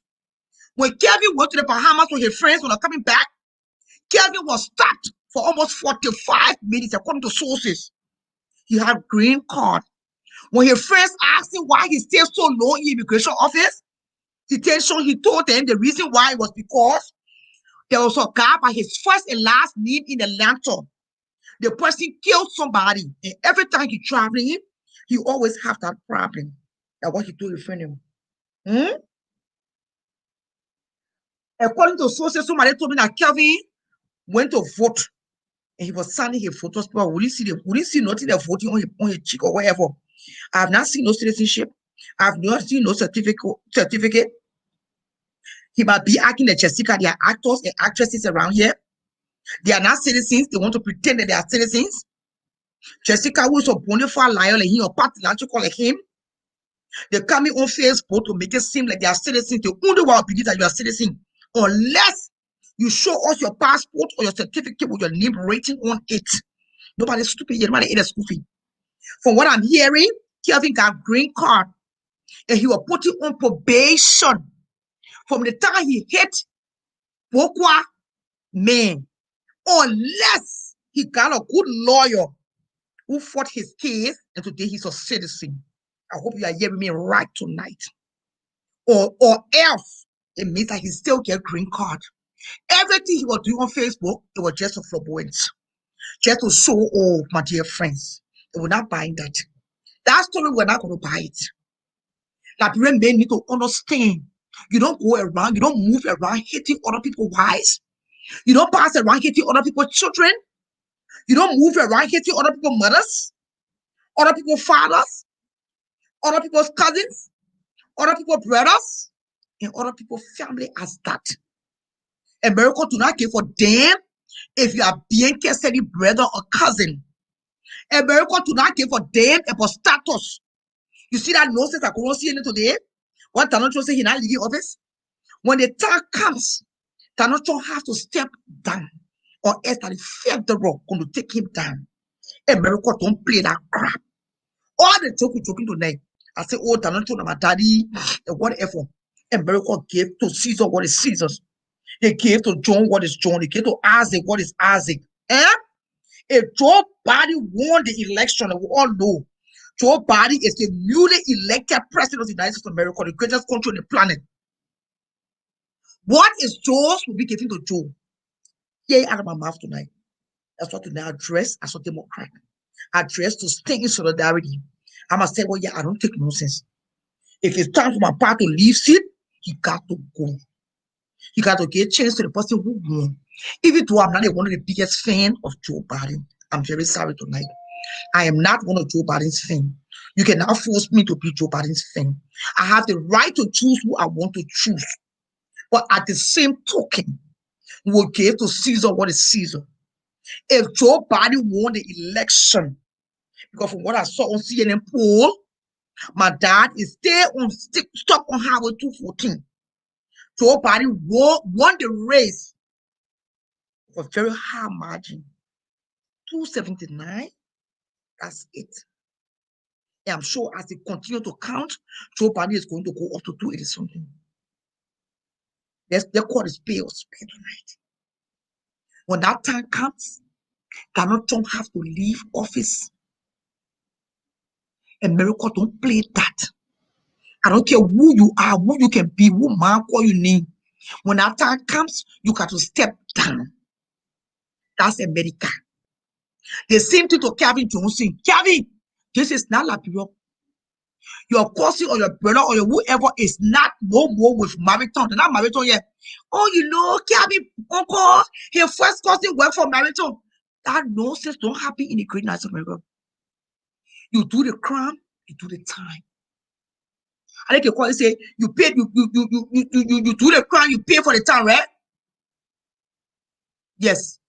When Kevin went to the Bahamas with his friends when they're coming back, Kevin was stopped for almost 45 minutes, according to sources. He had green card. When his friends asked him why he stayed so long in immigration office, he told them the reason why was because there was a guy by his first and last name in Atlanta. The person killed somebody, and every time he traveling, he always have that problem. That's what he told his friend. According to sources, somebody told me that Kelvin went to vote, and he was signing his photos. People wouldn't see nothing they're voting on his cheek or whatever. I have not seen no citizenship. I have not seen no certificate. He might be acting like Jessica. They are actors and actresses around here. They are not citizens. They want to pretend that they are citizens. Jessica, who is a bona fide liar like him, or pathological like him, they come in on Facebook to make it seem like they are citizens. They only want to believe that you are citizen unless you show us your passport or your certificate with your name rating on it. Nobody's stupid yet. Nobody is stupid. From what I'm hearing, Kelvin got green card and he was put on probation from the time he hit Bokwa man, unless he got a good lawyer who fought his case, and today he's a citizen. I hope you are hearing me right tonight. Or else, it means that he still get green card. Everything he was doing on Facebook, it was just a flamboyance. Just to show, oh, my dear friends, they were not buying that. That story, we're not going to buy it. Liberian men need to understand. You don't go around, you don't move around hitting other people's wives. You don't pass around hitting other people's children. You don't move around hitting other people's mothers, other people's fathers, other people's cousins, other people's brothers, and other people's family as that. America do not care for them if you are being Cassidy brother or cousin. America do not care for them about status. You see that nonsense that going on CNN today? What Donald Trump say he not leaving office? When the time comes, Donald Trump have to step down, or else the federal going to take him down. America don't play that crap. All the joking tonight. I say, oh, Donald Trump, my daddy, and whatever. America gave to Caesar what is Caesar's. They gave to John what is John. They gave to Isaac what is Isaac. If Joe Biden won the election, we all know Joe Biden is the newly elected president of the United States of America, the greatest country on the planet. What is Joe's will be given to Joe? Yeah, out of my mouth tonight. That's what tonight I address as a Democrat. I address to stay in solidarity. I must say, well, yeah, I don't take nonsense. If it's time for my party to leave seat, he got to go. He got to give a chance to the person who won. Even though I'm not one of the biggest fans of Joe Biden, I'm very sorry tonight. I am not one of Joe Biden's fans. You cannot force me to be Joe Biden's fan. I have the right to choose who I want to choose. But at the same token, we will give to Caesar what is Caesar. If Joe Biden won the election, because from what I saw on CNN poll, my dad is still stuck on Highway 214. Joe Biden won the race for a very high margin. 279. That's it. And I'm sure as they continue to count, Joe Biden is going to go up to 280 something. Their court is pay or spare tonight. When that time comes, Donald Trump have to leave office. America don't play that. I don't care who you are, who you can be, who man call you name. When that time comes, you got to step down. That's America. The same thing to Kevin Johnson. Kevin, this is not Liberia. Your cousin or your brother or your whoever is not no more with Marathon. They're not Marathon yet. Oh, you know, Kevin, uncle, his first cousin worked for Marathon. That nonsense don't happen in the great United States of America. You do the crime, you do the time. I think you call it say you pay, you do the crime, you pay for the time, right? Yes.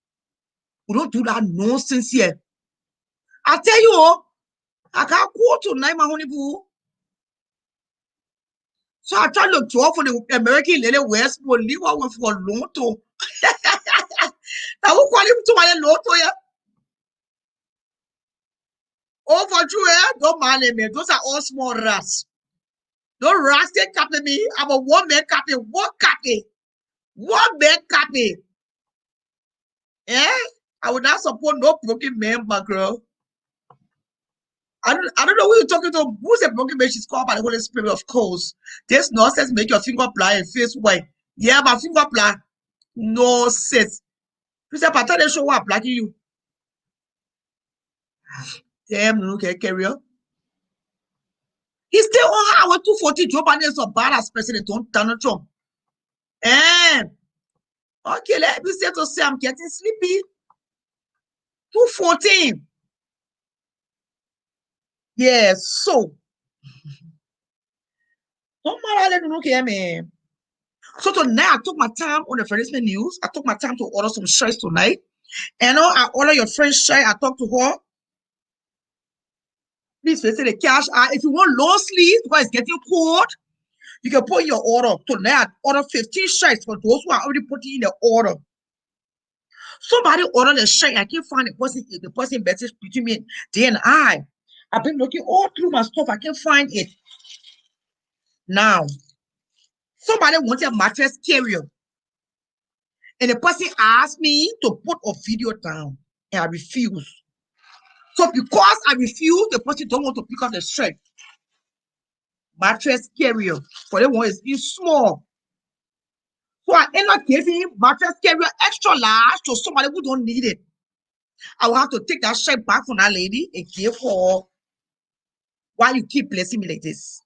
We don't do that nonsense here. I tell you, I can't go tonight, my honey boo. So I try to draw for the American lady West, but leave one for Lotto. Now who call him to my Lotto, yeah? Oh, for true, eh? Don't mind me. Those are all small rats. Don't rats they copy me. I'm a one-man copy. One copy. One-man copy. Eh? I would not support no broken man, my girl. I don't know who you're talking to. Who's a broken man? She's called by the Holy Spirit, of course. This nonsense make your finger blind and face white. Yeah, my finger blind. No sense. You say, Pata, they show what I'm blacking you. Damn, no, okay, carry on. He's still on Highway 240. Joe Biden is so bad as President Donald Trump. Okay, let me say I'm getting sleepy. 214. Yeah, so. Don't matter, let me look here, man. So tonight, I took my time on the Verisman News. I took my time to order some shirts tonight. And I order your friend's shirt. I talked to her. Please visit the cash. If you want long sleeves, because it's getting cold, you can put in your order. Tonight, I order 15 shirts for those who are already putting in the order. Somebody ordered a shirt. I can't find the person message between me, they and I. I've been looking all through my stuff. I can't find it. Now, somebody wanted a mattress carrier. And the person asked me to put a video down. And I refused. So because I refused, the person don't want to pick up the shirt. Mattress carrier. For the one is small. So I end up giving mattress carrier extra large to somebody who don't need it. I will have to take that shirt back from that lady and give her. Why you keep blessing me like this?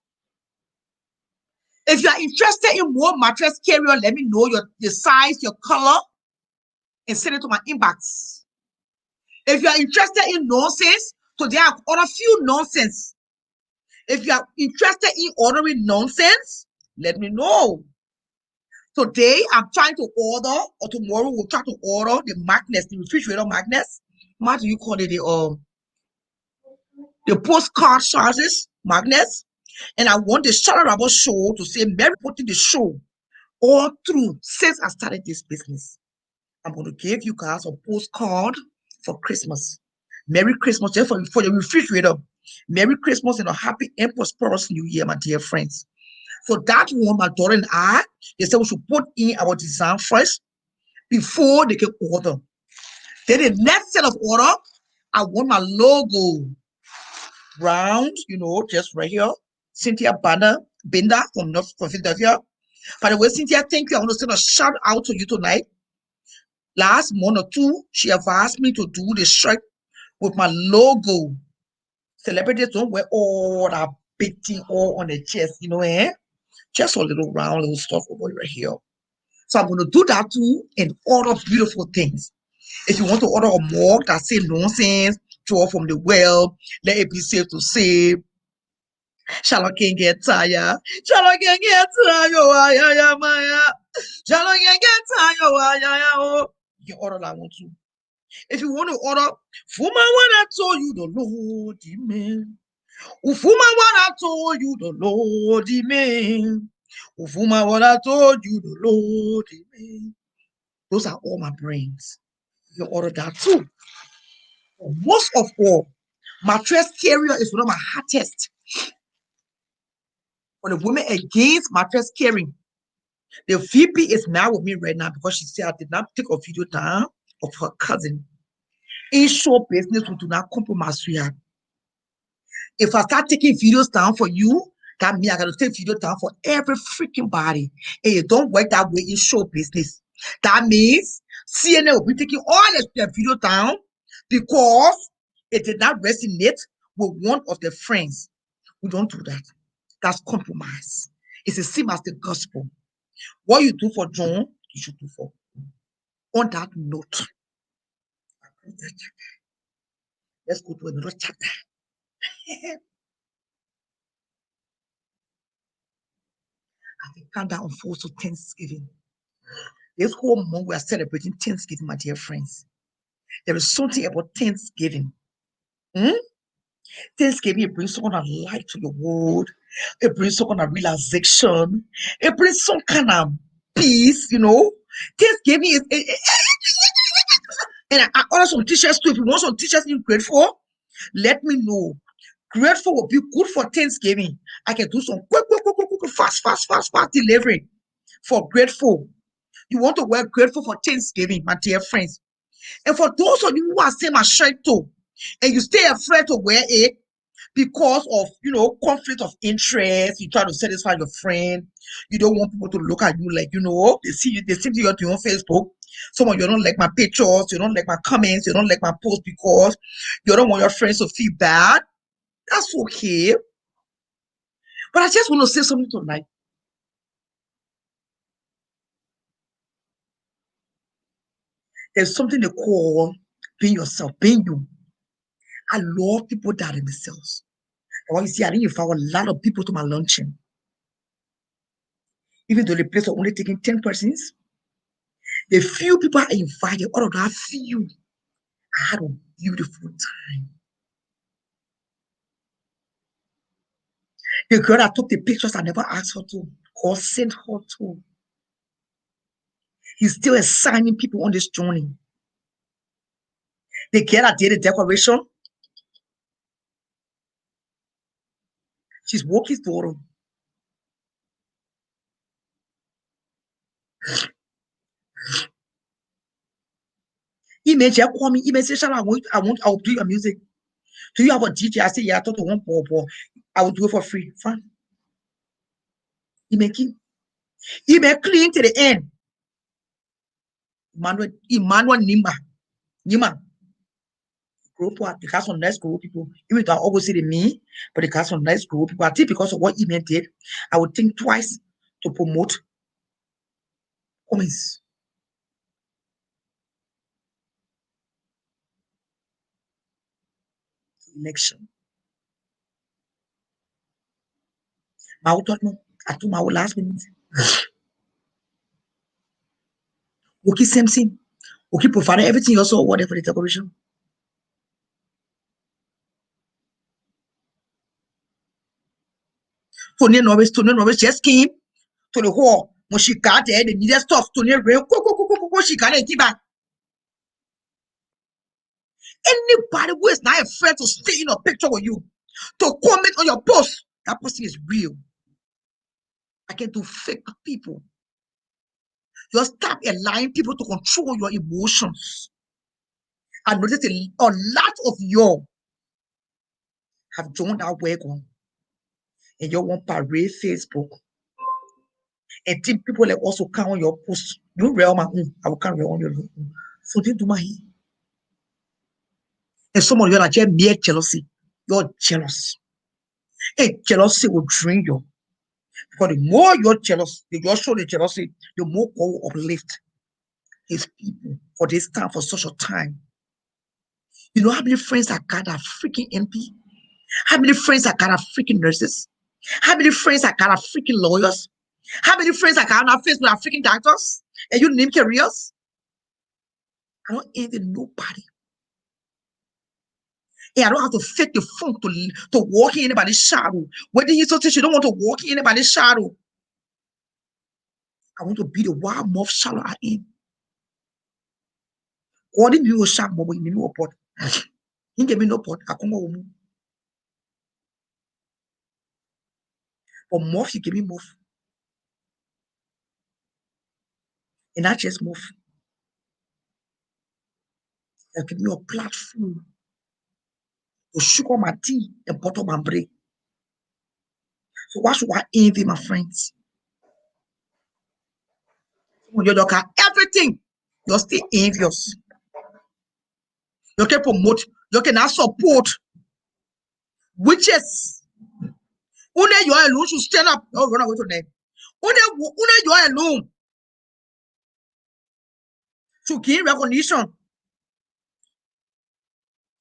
If you are interested in more mattress carrier, let me know your size, your color, and send it to my inbox. If you are interested in nonsense, today I've ordered a few nonsense. If you are interested in ordering nonsense, let me know. Today I'm trying to order, or tomorrow we'll try to order the magnets, the refrigerator magnets. What do you call it? The postcard charges magnets. And I want the Charlotte Rabot show to say Mary putting the show all through since I started this business. I'm going to give you guys a postcard for Christmas. Merry Christmas, just for your refrigerator. Merry Christmas and a happy and prosperous new year, my dear friends. So that one, my daughter and I, they said we should put in our design first before they can order. Then the next set of order, I want my logo round, just right here. Cynthia Binder from Philadelphia. By the way, Cynthia, thank you. I want to send a shout out to you tonight. Last month or two, she advised me to do the shirt with my logo. Celebrities don't wear all that big thing all on the chest, Just a little round little stuff over right here. So I'm going to do that too and order beautiful things. If you want to order a mug that say nonsense, draw from the well, let it be safe to say, Charlotte can't get tired. Charlotte can't get tired. Charlotte can't get tired. You can order that one too. If you want to order, Fuma, what I told you, the Lord, Amen. Ufuma, what I told you, the Lord, Amen. Ufuma, what I told you, the Lord, Amen. Those are all my brains. You can order that too. Most of all, mattress carrier is one of my hottest. For the women against mattress carrying, the VP is mad with me right now because she said I did not take a video down of her cousin. In show business, we do not compromise with her. If I start taking videos down for you, that means I got to take video down for every freaking body. And it don't work that way in show business. That means CNN will be taking all their video down because it did not resonate with one of their friends. We don't do that. That's compromise. It's the same as the gospel. What you do for John, you should do for. On that note, let's go to another chapter. I think countdown unfolds to Thanksgiving. This whole month we are celebrating Thanksgiving, my dear friends. There is something about Thanksgiving. Thanksgiving, it brings some kind of light to the world. It brings some kind of realization. It brings some kind of peace, Thanksgiving is, and I order some t-shirts too. If you want some t-shirts in grateful, let me know. Grateful will be good for Thanksgiving. I can do some quick, fast delivery for grateful. You want to wear grateful for Thanksgiving, my dear friends. And for those of you who are saying my shirt too, and you stay afraid to wear it because of, conflict of interest, you try to satisfy your friend, you don't want people to look at you like, they see you on Facebook. Some of you don't like my pictures, you don't like my comments, you don't like my posts because you don't want your friends to feel bad. That's okay. But I just want to say something tonight. There's something they call being yourself, being you. I love people that are themselves. And when you see, I didn't invite a lot of people to my luncheon. Even though the place are only taking 10 persons, the few people I invited, all of that few, I had a beautiful time. The girl that took the pictures, I never asked her to. God sent her to. He's still assigning people on this journey. The girl that did the decoration, she's Woki's daughter. Image, call me. Image, say, I'll do your music. Do you have a DJ? I say, yeah, I thought to one boy. I will do it for free. Fine. Image clean to the end. Emmanuel Nima. Group the cast on nice group people. Even though I always say me, but the cast on nice group people. I think because of what email did, I would think twice to promote comments. Election. I thought no. I told my last minute. Okay, same thing. Okay, providing everything also whatever the decoration. Tony Norris just came to the hall. When she got there, the needed stuff. Tony real she got it back. Anybody who is not afraid to stay in a picture with you, to comment on your post, that person is real. I can do fake people. Just stop allowing people to control your emotions. I noticed a lot of you have joined our work on, and you want parade Facebook. And think people like also count on your post. You real my own, I will count on your own. So they do my. And some of you are just mere jealousy. You're jealous. And jealousy will drain you. Because the more you're jealous, the more show the jealousy, the more God will uplift his people for this time, for such a time. You know how many friends I got are freaking MP? How many friends I got are freaking nurses? How many friends I got are freaking lawyers? How many friends I got on Facebook are freaking doctors? And you name careers? I don't envy nobody. And I don't have to fake the phone to walk in anybody's shadow. Whether you don't want to walk in anybody's shadow. I want to be the wild moth shadow I am. God didn't do a sharp mob in the pot. He gave me no pot. I come home. But moth, he gave me moth. And not just moth. He gave me a platform to sugar my tea and butter my bread. So why should I envy my friends? When you look at everything, you're still envious. You can promote, you can support witches. Only you are alone should stand up. Don't run away from them. Only you are alone to gain recognition.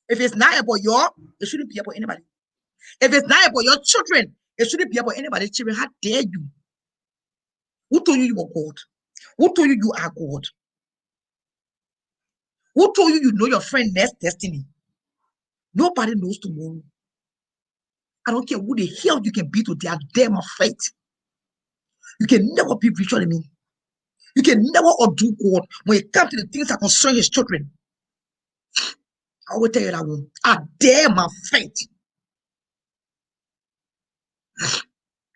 If it's not about you, it shouldn't be about anybody. If it's not about your children, it shouldn't be about anybody's children. How dare you? Who told you you are God? Who told you you are God? Who told you you know your friend next destiny? Nobody knows tomorrow. I don't care who the hell you can be to their damn faith. You can never be richer than me. You can never outdo God when it comes to the things that concern his children. I will tell you that one. I dare my faith.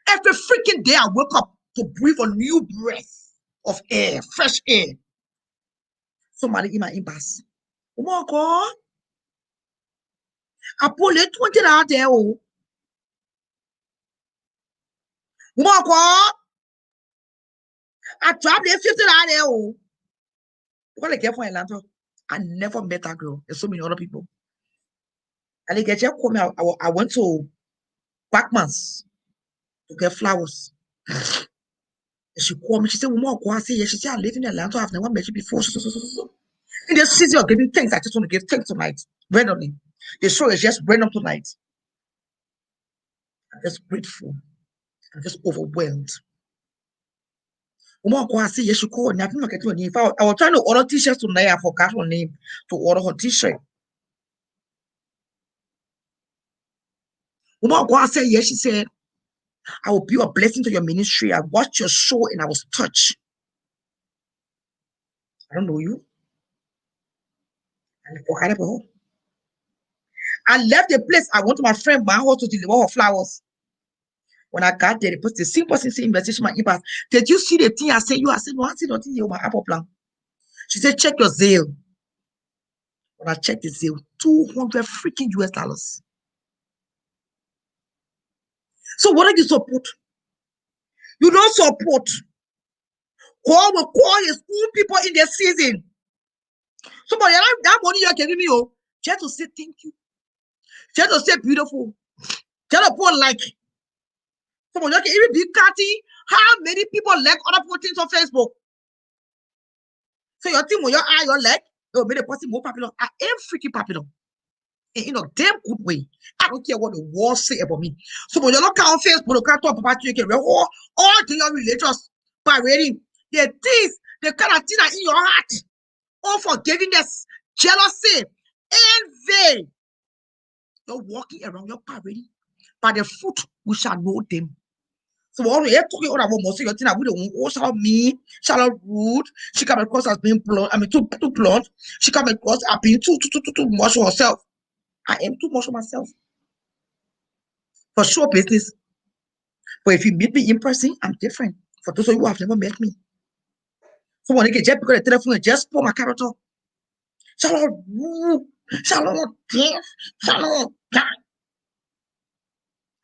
Every freaking day I wake up to breathe a new breath of air, fresh air. Somebody in my inbox. Oh my God. I pull it 20 out there. Oh my God. I dropped it 50 out there. Oh. What I get from Atlanta? I never met that girl. There's so many other people. And they get you call me. I went to Backman's to get flowers. She called me. She said, "Woman, I say yes." She said, "I live in Atlanta. I've never met you before." In the season of giving thanks, I just want to give thanks tonight. Randomly. The show is just random tonight. I'm just grateful. I'm just overwhelmed. Woman, I say yes. She called me. I didn't get your name. I was trying to order t-shirts tonight. I forgot her name to order her t-shirt. Woman, I said yes. She said, "I will be a blessing to your ministry. I watched your show and I was touched." I don't know you. I forgot about her. I left the place. I went to my friend my house to deliver her flowers. When I got there, the same person saying message my inbox. Did you see the thing I sent you? I said, "No, I see nothing here on my Apple plan." She said, "Check your Zelle." When I checked the Zelle, 200 freaking US dollars. So what do you support? You don't support. God will call his own people in their season. Somebody that money you're giving me, oh, just to say thank you. Just to say beautiful. Just to put like. Somebody can even be catty. How many people like other people things on Facebook? So your thing when your eye, your leg, it will make the person more popular. I am freaking popular. In a damn good way. I don't care what the world say about me. So when you look on Facebook, you can't talk about you can all to your religious by reading the things, the kind of thing that in your heart, unforgivingness, jealousy, envy. You're walking around your parade. By the fruit we shall know them. So all we talking all about most of your thing, I would also me, Charlotte Wood. She come across as being blunt. I mean, too blunt. She come across as being too much for herself. I am too much for myself. For sure, business. But if you meet me in person, I'm different. For those of you who have never met me. So when they get just because the telephone just pour my character. Charlotte Wood, Charlotte Dance, Charlotte Gang.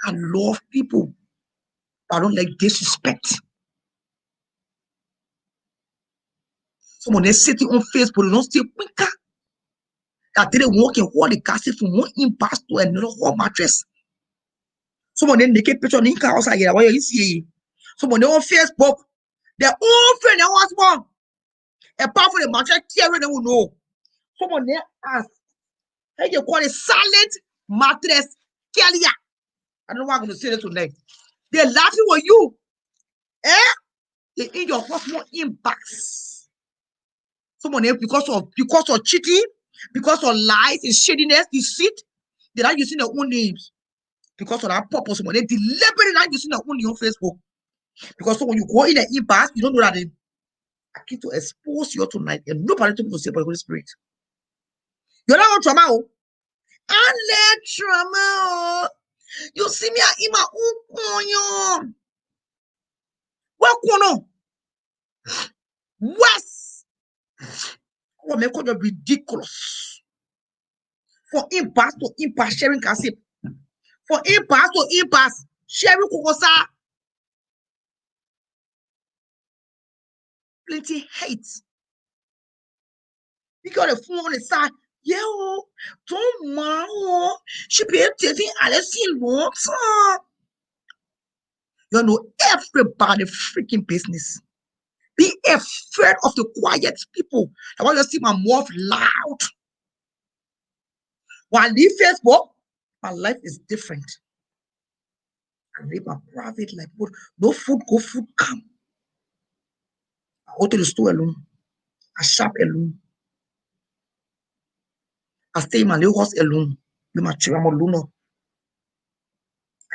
I love people. I don't like disrespect. Someone they sitting on Facebook, they don't stay quicker. I didn't walk in all the gossip from one impasse to another whole mattress. Someone then make a picture in outside here. Why you see? Someone they on Facebook, their own friend, their husband. Apart from the mattress, tearing, they will know. Someone there ask, hey, you call it silent mattress carrier. I don't know what I'm going to say that tonight. They're laughing with you. Eh? They eat your husband impacts. Someone else because of cheating, because of lies and shadiness, deceit, they're not using their own names. Because of that purpose, someone they deliberately not using their own name on Facebook. Because so when you go in an impasse, you don't know that they are going to expose you tonight, and nobody to say about the Holy Spirit. You're not on trauma. And let trauma. You see me in my own. What on? West. What make it ridiculous? For impasse to impasse sharing gossip. For impasse to impasse sharing kokosa. Plenty hate. Because the phone on the side, yeah, don't mind. She be taking Alexi long time. You know, everybody freaking business. Be afraid of the quiet people. I want you to see my mouth loud. While I leave Facebook, my life is different. I live my private life. But no food, go food come. I go to the store alone. I shop alone. I stay in my little house alone. With my children, I'm alone.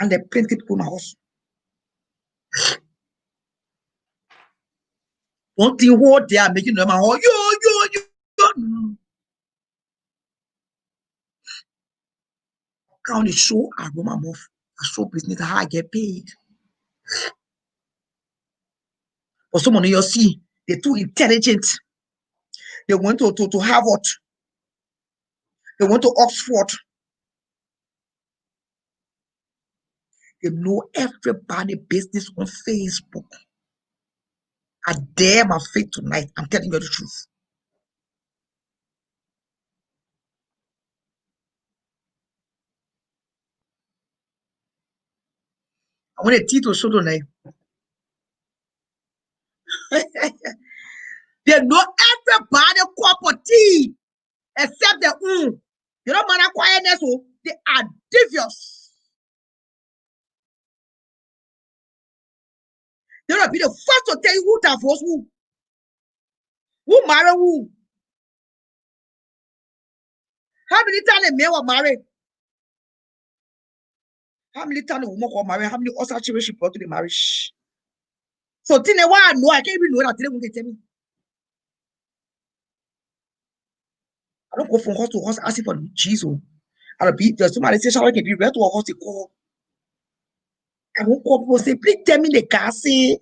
And there are plenty people in my house. One thing what they are making them yo. Count the show, I run my mouth. I show business how I get paid. But someone you see, they're too intelligent. They went to Harvard. They went to Oxford. They know everybody business on Facebook. I dare my faith tonight. I'm telling you the truth. I want a tea to show tonight. They know everybody corporate tea except the You know, man, quietness. They are devious. They will be the first to tell you who divorce who marry who. How many times a man was married? How many times a woman got married? How many other children she brought to the marriage? So, thing why I know, I can't even know that they won't tell me. I don't go from house to house asking for Jesus. I'll be there's somebody say, shall I can be ready to a house to call. I won't call people say, please tell me the gas. Say,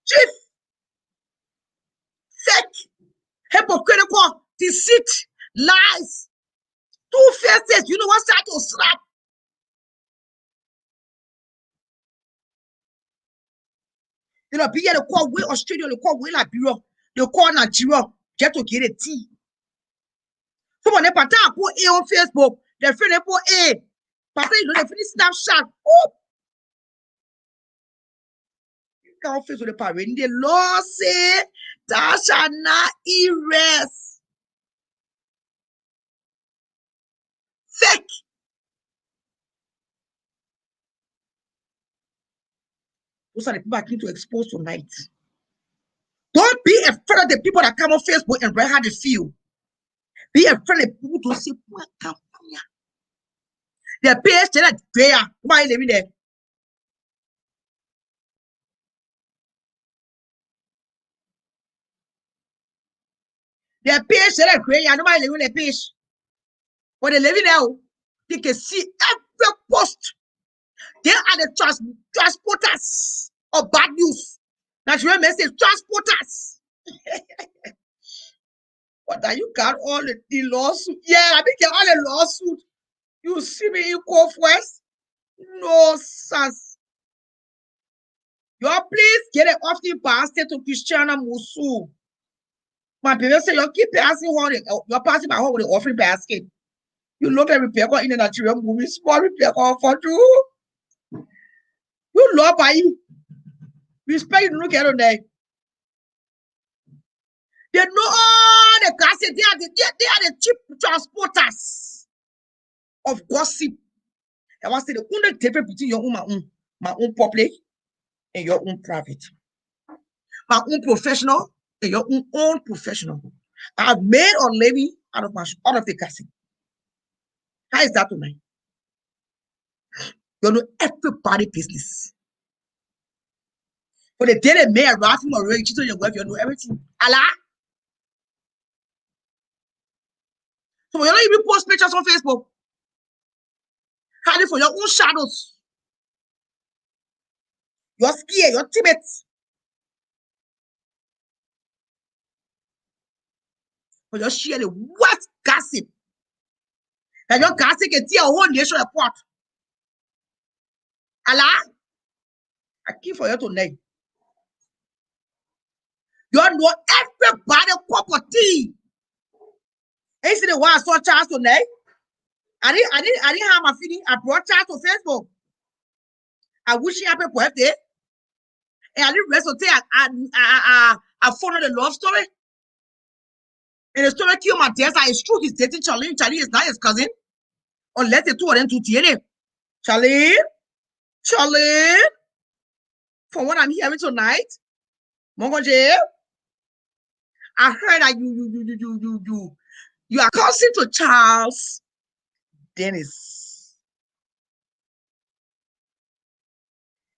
chief, fake, hypocritical, deceit, lies, two faces. You know what side to slap? You know, be here to call way Australia, they call way Liberia, they call Nigeria, just to get a tea. Someone they put A on Facebook, they friend they put A. Papa, you know, they finish Snapchat. Oh, you can't face with the parent. The law say that shall not erase. Fake. Those are the people I came to expose tonight. be afraid of the people that come on Facebook and write how they feel. Be afraid of people to say, the page that they are, why living there? The page that they are, nobody living the page. But they living there, they can see every post. They are the transporters of bad news. Natural message transporters. What are you got all the lawsuit? Yeah, I think all the lawsuit. You see me in court first? No, sas. Your please get it off the basket to Christiana Musu. My parents say you keep passing her, you're passing by her with the offering basket. You look at repair in the Nigerian movie, small repair for you. You love by you. Respect you look at on there. They know all the gossip. They are the cheap transporters of gossip. I want to say the only difference between your own, my own public and your own private. My own professional and your own professional. I've made or living out of the gossip. How is that tonight? You know everybody business. For the day they made a raffle or range to your wife, you know everything. Allah. So you don't even post pictures on Facebook. Hide it for your own shadows. You're scared, you're timid. But you share the what gossip. And your gossip can tear a whole nation apart. Allah. I keep for you tonight. You know everybody property. Ain't see the one I saw Charles tonight. I didn't have my feeling. I brought Charles to Facebook. I wish he happy birthday. And I didn't rest until I followed the love story. And the story killed my dad. It's true he's dating Charlie. Charlie is not his cousin. Unless the two of them two together. Charlie. From what I'm hearing tonight, Mongoje, I heard that you are cousin to Charles Dennis.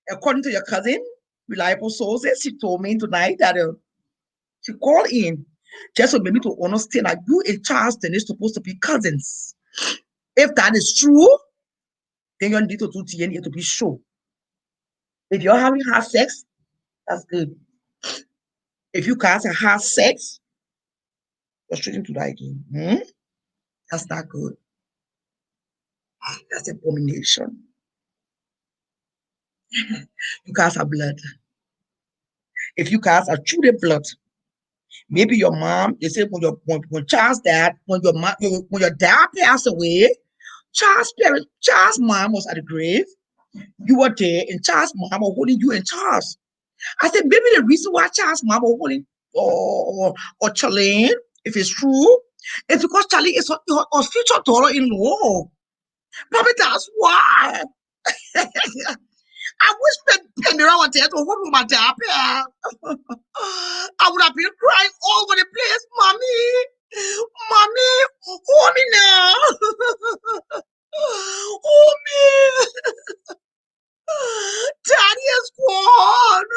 According to your cousin, reliable sources, she told me tonight that she called in just for me to understand that you and Charles Dennis supposed to be cousins. If that is true, then you need to do DNA to be sure. If you're having hard sex, that's good. If you guys have sex, you're straight into that again. That's not good. That's abomination. You guys are blood. If you guys are truly blood, maybe your mom, they say when Charles dad, when your dad passed away, Charles' mom was at the grave. You were there, and Charles' mom was holding you and Charles. I said, maybe the reason why Charles' mom was holding or Charlene, if it's true, it's because Charlie is her future daughter-in-law. Probably that's why. I wish Pandora was there to hold my dad. I would have been crying all over the place, Mommy, hold me now. Hold me. Daddy is gone.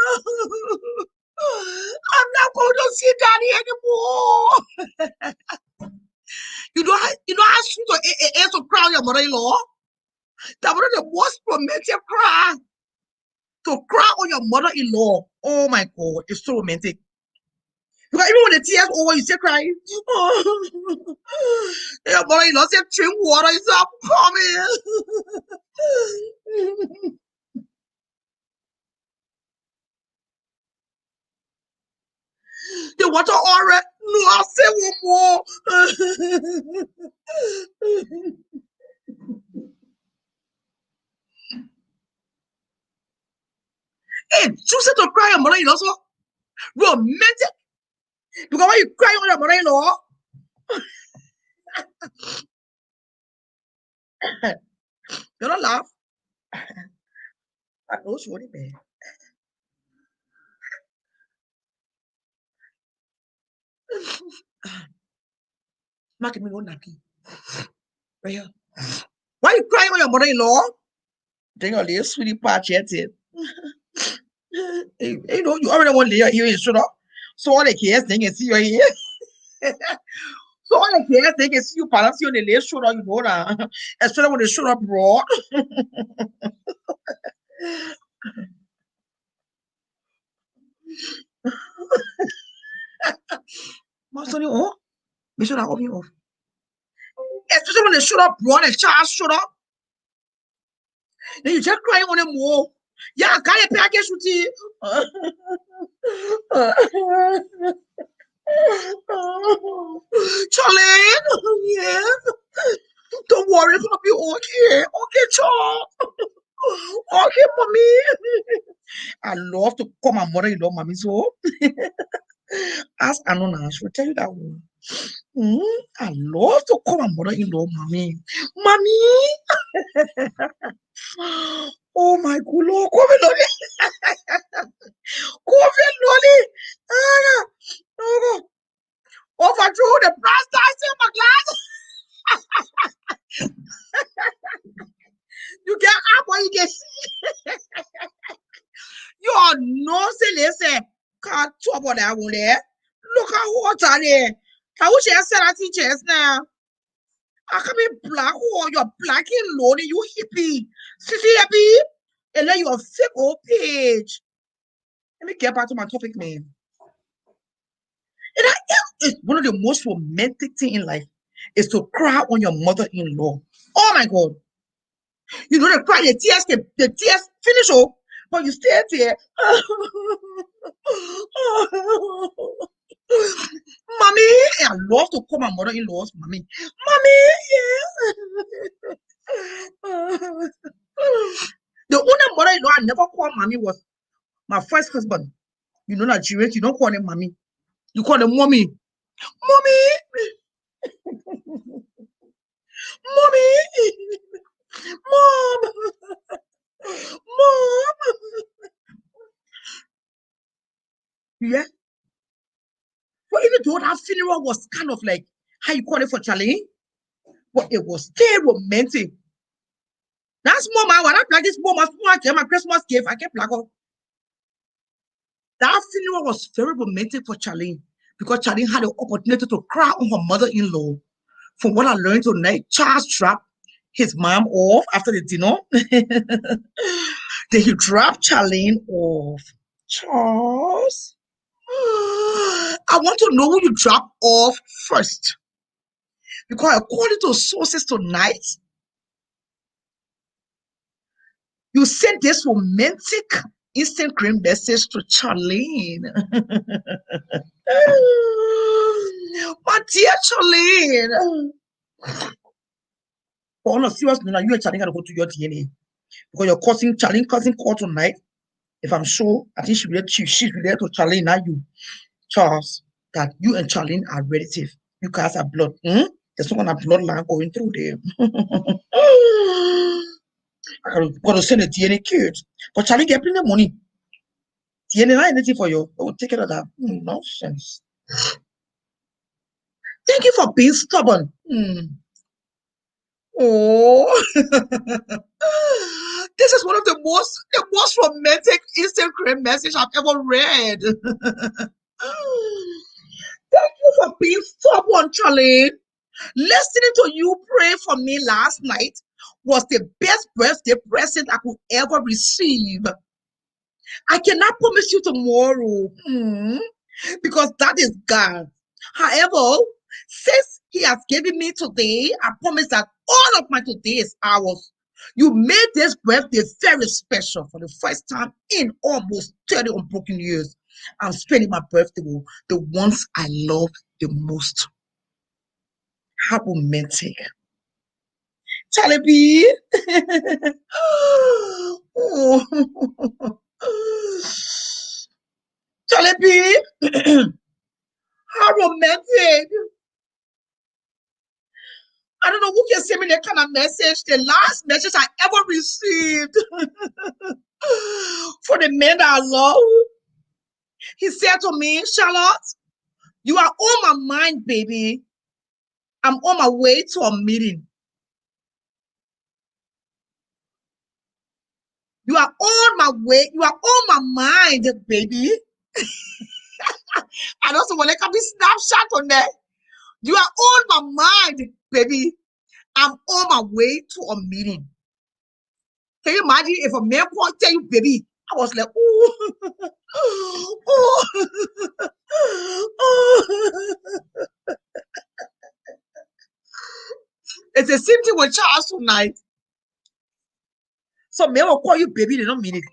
I'm not going to see Daddy anymore. You know how sweet it is to cry on your mother-in-law? That was the most romantic cry. To cry on your mother-in-law. Oh my God, it's so romantic. Because even when the tears over, you still crying. Oh. Your mother-in-law said, drink water. You said, I'm coming. The water already. No, I'll say one more. Hey, choose to cry on mother-in-law so romantic. Because when you cry on your mother-in-law, you don't laugh. I know it's really bad. Mark me no nappy. Right here. Why are you crying on your mother-in-law? Then your little sweetie patch yet. You know, you already want to lay your ear in shoulder. So all the kids think and see your ear. So all the kids think and see you balance you on the left shoulder, you know that. Especially when the shoulder broad. Master, oh, make sure that open off. Especially when the shoulder broad and child shoulder. Then you just crying on them more. Yeah, can you pay a guess with you? Charlene, yeah. Don't worry, it's gonna be okay. Okay, child. Okay, mommy. I love to call my mother-in-law, mommy. So ask Anona, she'll tell you that one. I love to call my mother-in-law, mommy. Mommy. Oh my good Lord, come here, Lolly. Come here, Lolly. Overthrow the brass dice in my glass. You get up or you get see. You are no listen. Can't talk about that one there. Look how hot are they. I wish I said that teachers now. I come in black hole, you're black and lonely, you hippie. See, happy? And then you're fake old page. Let me get back to my topic, man. And it's one of the most romantic things in life is to cry on your mother-in-law. Oh my God. You know, the cry, the tears finish off, but you stay there. Mommy, I love to call my mother-in-law's mommy. Mommy, yeah. The only mother-in-law I never called mommy was my first husband. You know, Nigerians, you don't call them mommy. You call them mommy. Mommy, mommy, mom, mom. Yeah. But even though that funeral was kind of like how you call it for Charlie, but it was still romantic. That's mama. When I like this mama, I get my Christmas gift. I kept like, oh, that funeral was very romantic for Charlie because Charlie had the opportunity to cry on her mother-in-law. From what I learned tonight, Charles dropped his mom off after the dinner. Then he dropped Charlene off. Charles, I want to know who you dropped off first. Because according to sources tonight, you sent this romantic Instagram message to Charlene. My dear Charlene. But on a serious note, you and Charlene gotta go to your DNA. Because your Charlene cousin called tonight. If I'm sure, I think she's related to Charlene, not you. Charles, that you and Charlene are relative. You guys are blood. There's some kind of bloodline going through there. I gotta send a DNA kit. But Charlie get plenty of money. DNA not anything for you. I will take care of that. Nonsense. Thank you for being stubborn. Oh, this is one of the most romantic Instagram message I've ever read. Thank you for being stubborn, Charlie. Listening to you pray for me last night was the best birthday present I could ever receive. I cannot promise you tomorrow because that is God. However, since He has given me today, I promise that all of my today's hours, you made this birthday very special for the first time in almost 30 unbroken years. I'm spending my birthday with the ones I love the most. How romantic. Charlie B. Oh. Charlie B. How romantic. I don't know who can send me that kind of message. The last message I ever received for the man that I love. He said to me, Charlotte, you are on my mind, baby. I'm on my way to a meeting. You are on my way. You are on my mind, baby. I also want to come snapshot on that. You are on my mind, baby. I'm on my way to a meeting. Can you imagine if a man can't tell you, baby? I was like, ooh, ooh, ooh. It's the same thing with Charles tonight. Some men will call you baby, they don't mean it.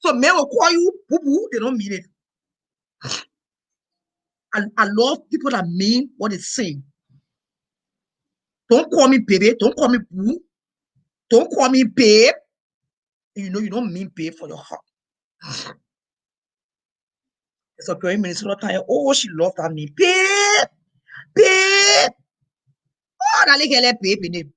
Some men will call you boo boo, they don't mean it. I love people that mean what they say. Don't call me baby, don't call me boo, don't call me babe. You know you don't mean babe for your heart. It's a girl in Minnesota time. Oh, she loved that name. Babe, babe. Oh, that little girl babe in it.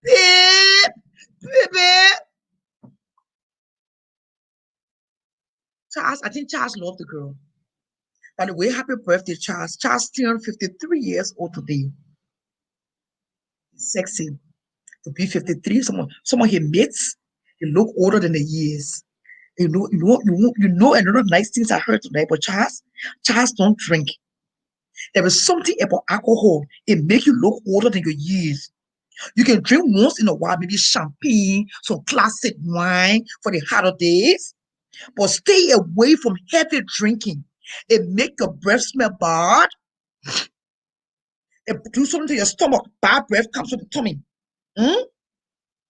Babe, baby. Charles, I think Charles loved the girl. By the way, happy birthday, Charles. Charles turned 53 years old today. Sexy. To be 53, someone he meets, he look older than the years. Another nice things I heard tonight, but Charles don't drink. There is something about alcohol. It makes you look older than your years. You can drink once in a while, maybe champagne, some classic wine for the holidays, but stay away from heavy drinking. It make your breath smell bad. It do something to your stomach. Bad breath comes to the tummy. Mm?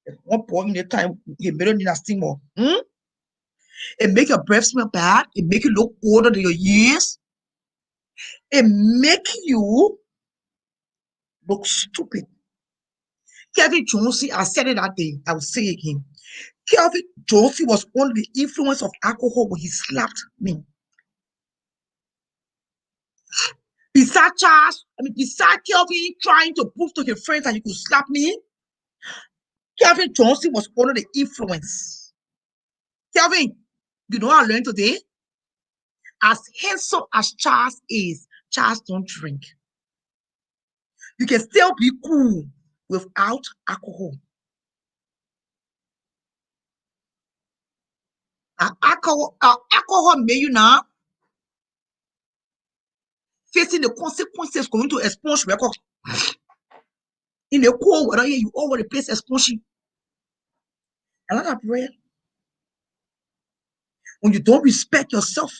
At one point in the time, you better need a steam more. Mm? It make your breath smell bad. It make you look older than your years. It make you look stupid. Kevin Jonesy, I said it that day. I will say it again. Kevin Jonesy was under the influence of alcohol when he slapped me. Beside Kelvin trying to prove to his friends that he could slap me, Kelvin Johnson was under the influence. Kelvin, you know what I learned today? As handsome as Charles is, Charles don't drink. You can still be cool without alcohol. Alcohol may you now facing the consequences going to expunge record. In the cold weather here, you all over the place expunging. Another prayer. When you don't respect yourself,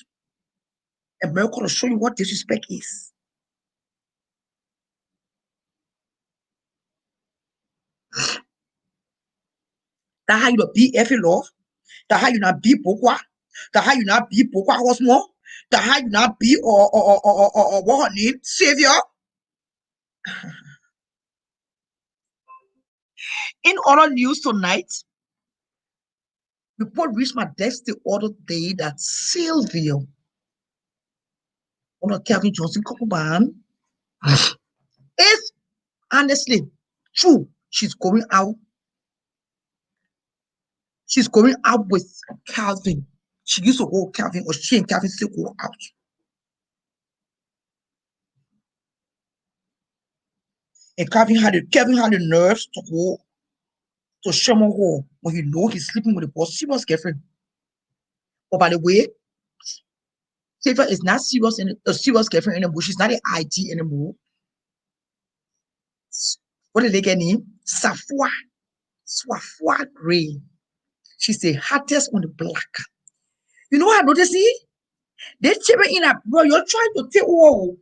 America will show you what disrespect is. That's how you be every love. That's how you not be Pokwa. That's how you not be Pokwa Osmo. That's how you not be or what her name? Savior. In other news tonight, report reached my desk the other day that Sylvia, one of Kevin Johnson couple band, is honestly true. She's going out. She's going out with Calvin. She used to hold Calvin, or she and Calvin still go out. And Kevin had the nerves to go to Sherman Hall when he know he's sleeping with a boss. Serious girlfriend. But by the way, Safer is not serious in a serious girlfriend anymore. She's not an IT anymore. What did they get name? Safwa Gray. She's the hottest on the block. You know what I noticed? They children in a bro, you're trying to take over.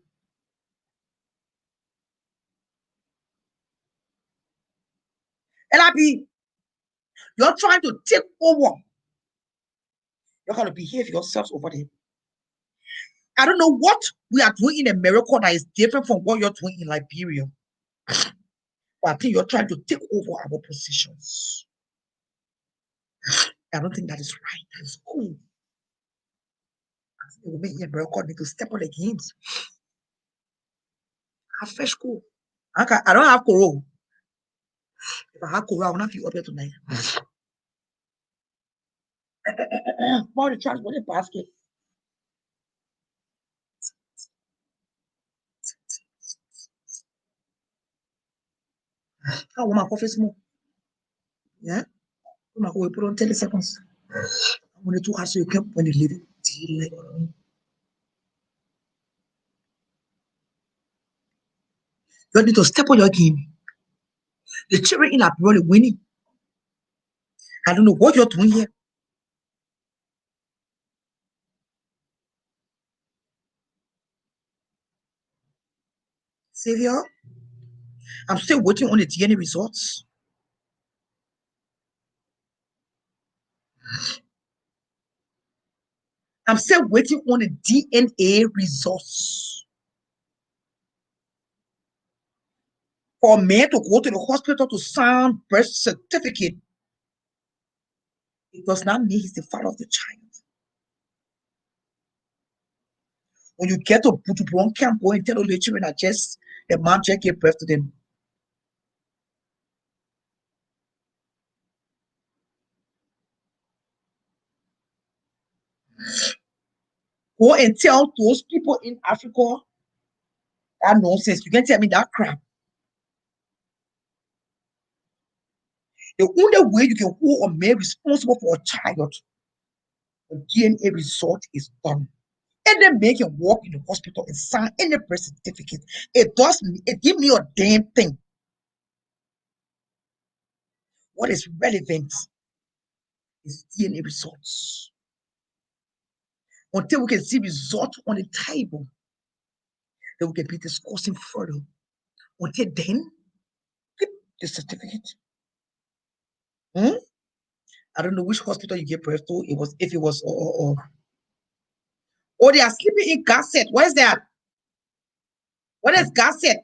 LRB, you're trying to take over. You're gonna behave yourselves over there. I don't know what we are doing in America that is different from what you're doing in Liberia. But I think you're trying to take over our positions. I don't think that is right. That is cool. The women in America need to step on the games. Have fresh cool. I don't have Koro. If I have Koro, I will not be up here tonight. about the trash with the basket. I want my coffee smoke. Yeah. I'm going to put on 30 seconds. I'm going to ask you kept when you leave it. You need to step on your game. The children in are really winning. I don't know what you're doing here. Savior, I'm still waiting on the DNA results. I'm still waiting on the DNA results. For me to go to the hospital to sign birth certificate, it does not mean he's the father of the child. When you get to Butuburon camp, go and tell the children that just the mom just gave birth to them. Go and tell those people in Africa that nonsense. You can tell me that crap. The only way you can hold a man responsible for a child, the DNA result is done. And then make him walk in the hospital and sign any birth certificate. It give me a damn thing. What is relevant is DNA results. Until we can see results on the table, then we can be discussing further. Until then, keep the certificate. I don't know which hospital you gave birth to. If it was or they are sleeping in Gasset. What is that? What is Gasset?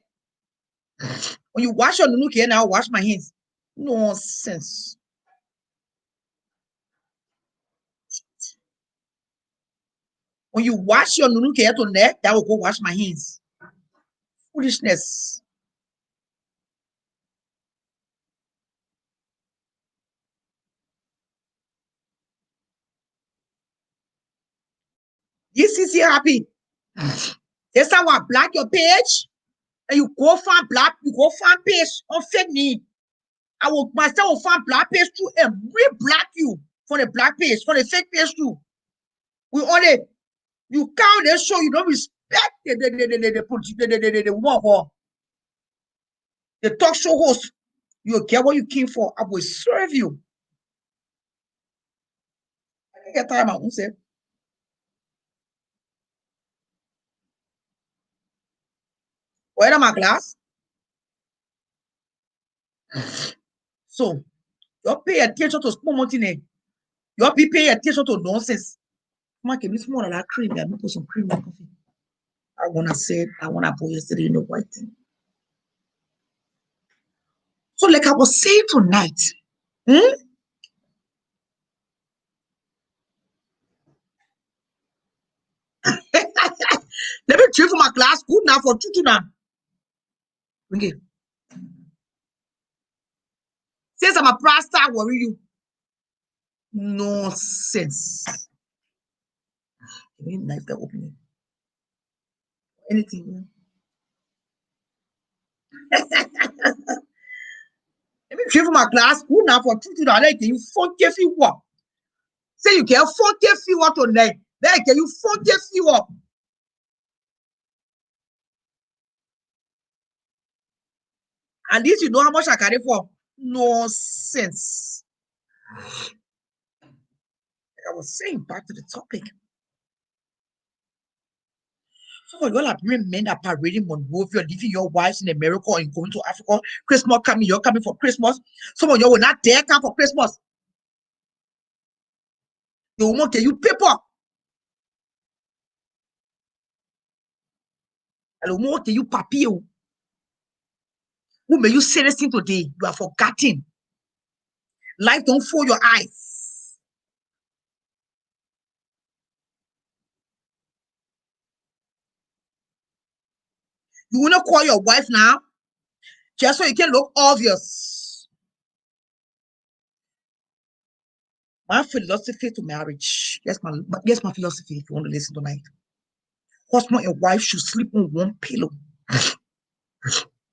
When you wash your nunu here now, wash my hands. Nonsense. When you wash your nunu here to neck, that will go wash my hands. Foolishness. This is happy. This time I black your page and you go find black, you go find page on fake me. I will myself find black page too and re-black you from the black page, from the fake page too. We only you count and show you don't respect the woman, the talk show host. You get what you came for. I will serve you. I can get time I won't say. Where am I class? So you pay attention to small money. You be pay attention to nonsense. Come on, give me some of that cream. Let me put some cream in my coffee. I wanna put yesterday in the white thing. So, like I was saying tonight, let me drink for my glass. Good now for two now. Okay. Since I'm a pastor, I worry you. Nonsense. Give me knife that opening. Anything. Let me drink for my glass. Good now for two now. Like you funky feel what? Say you can funky feel what tonight. Like you funky feel what? And this, you know how much I carry for? Nonsense. Like I was saying, back to the topic. Some of you all are men that are parading Monrovia, leaving your wives in America and going to Africa. Christmas coming, you're coming for Christmas. Some of you will not dare come for Christmas. The woman get you paper. And the woman get you papier. Who may you say this thing today? You are forgotten. Life don't fool your eyes. You will not call your wife now just so you can look obvious. My philosophy to marriage. Yes, my philosophy, if you want to listen tonight. Husband and wife should sleep on one pillow.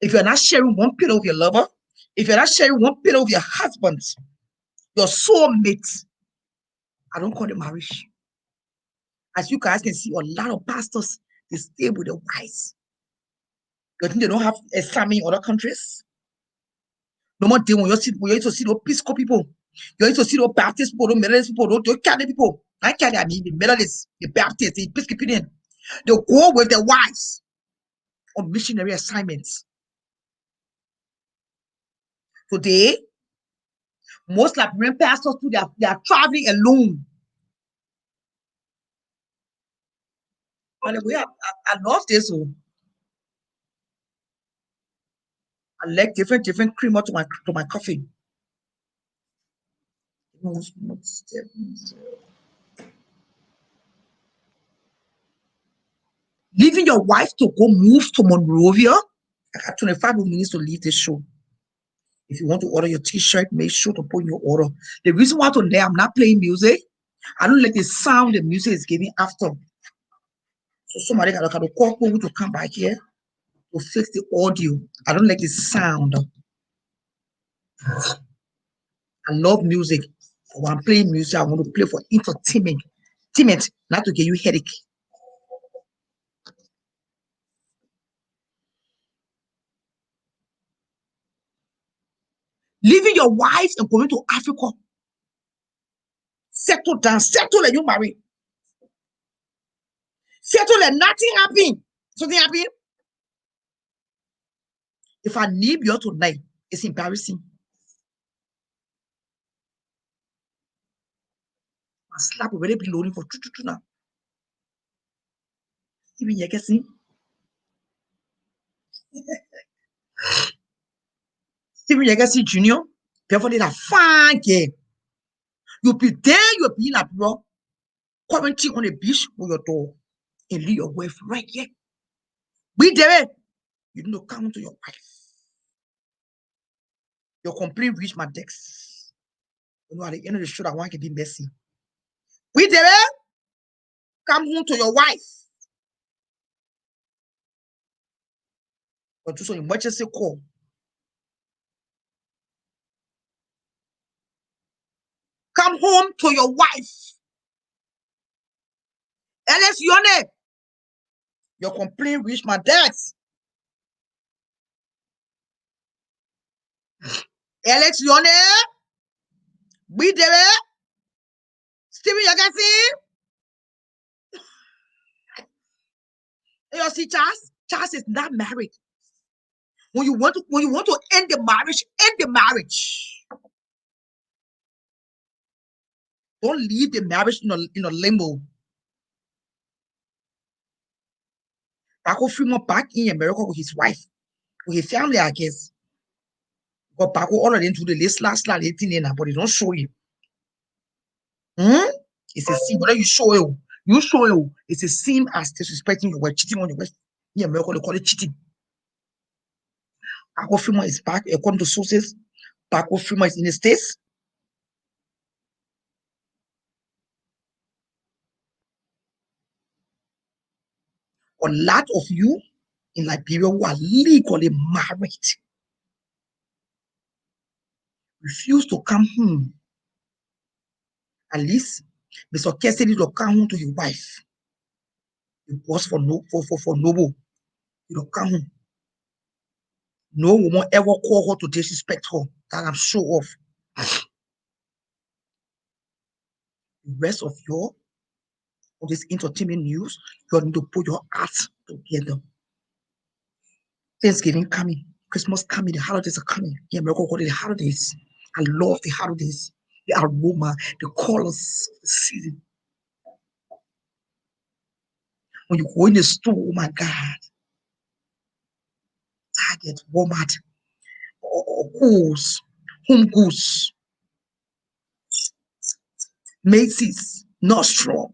If you're not sharing one pillow with your lover, if you're not sharing one pillow with your husband, your soulmate, I don't call it marriage. As you guys can see, a lot of pastors, they stay with their wives. You think they don't have a family in other countries? No more day when you used to see those Pisco people. You used to see those Baptist people, those Methodist people, those Catholic people. I can't, I mean, the Methodists, the Baptists, the Episcopalian. They go with their wives on missionary assignments. Today, most Liberian pastors too, they are traveling alone. By the way, I love this. I like different creamer to my coffee. Leaving your wife to go move to Monrovia. I got 25 minutes to leave this show. If you want to order your t-shirt, make sure to put in your order. The reason why today I'm not playing music, I don't like the sound the music is giving after. So somebody got to call people to come back here to fix the audio. I don't like the sound. I love music. When I'm playing music, I want to play for entertainment, not to give you headache. Leaving your wife and going to Africa. Settle down, settle and you marry. Settle and nothing happen. Something happen. If I leave you tonight, it's embarrassing. My slap already been loading for 2 now. Even you can see. Steven Legacy Jr., therefore, they are fine girl. You'll be there, you'll be in a bro, quarantine on the beach with your dog, and leave your wife right here. Be there. You don't come to your wife. Your complaint reach my desk. You know, at the end of the show, that one can be messy. Be there. Come home to your wife. Or do some emergency call. Come home to your wife. Alex Yone, your complaint reach my desk. Alex Yone, be there. Steven Legacy. You see, Charles is not married. When you want to end the marriage, end the marriage. Don't leave the marriage in a limbo. Paco Freeman back in America with his wife, with his family, I guess. But Paco already into the list last 18 now, but he don't show you. It's a sin. Whether you show it, it's a sin as disrespecting your wife, cheating on your wife. In America, they call it cheating. Paco Freeman is back, according to sources. Paco Freeman is in the States. A lot of you in Liberia who are legally married refuse to come home. At least Mr. Cassidy to come home to his wife. It was for Noble. You don't come home. No woman ever call her to disrespect her. That I'm sure of. The rest of your of this entertainment news, you need to put your hearts together. Thanksgiving coming, Christmas coming, the holidays are coming. Yeah, America call it the holidays. I love the holidays, the aroma, the colors, the season. When you go in the store, oh my God, Target, Walmart, or Kohl's, Home Goods, Macy's, Nordstrom.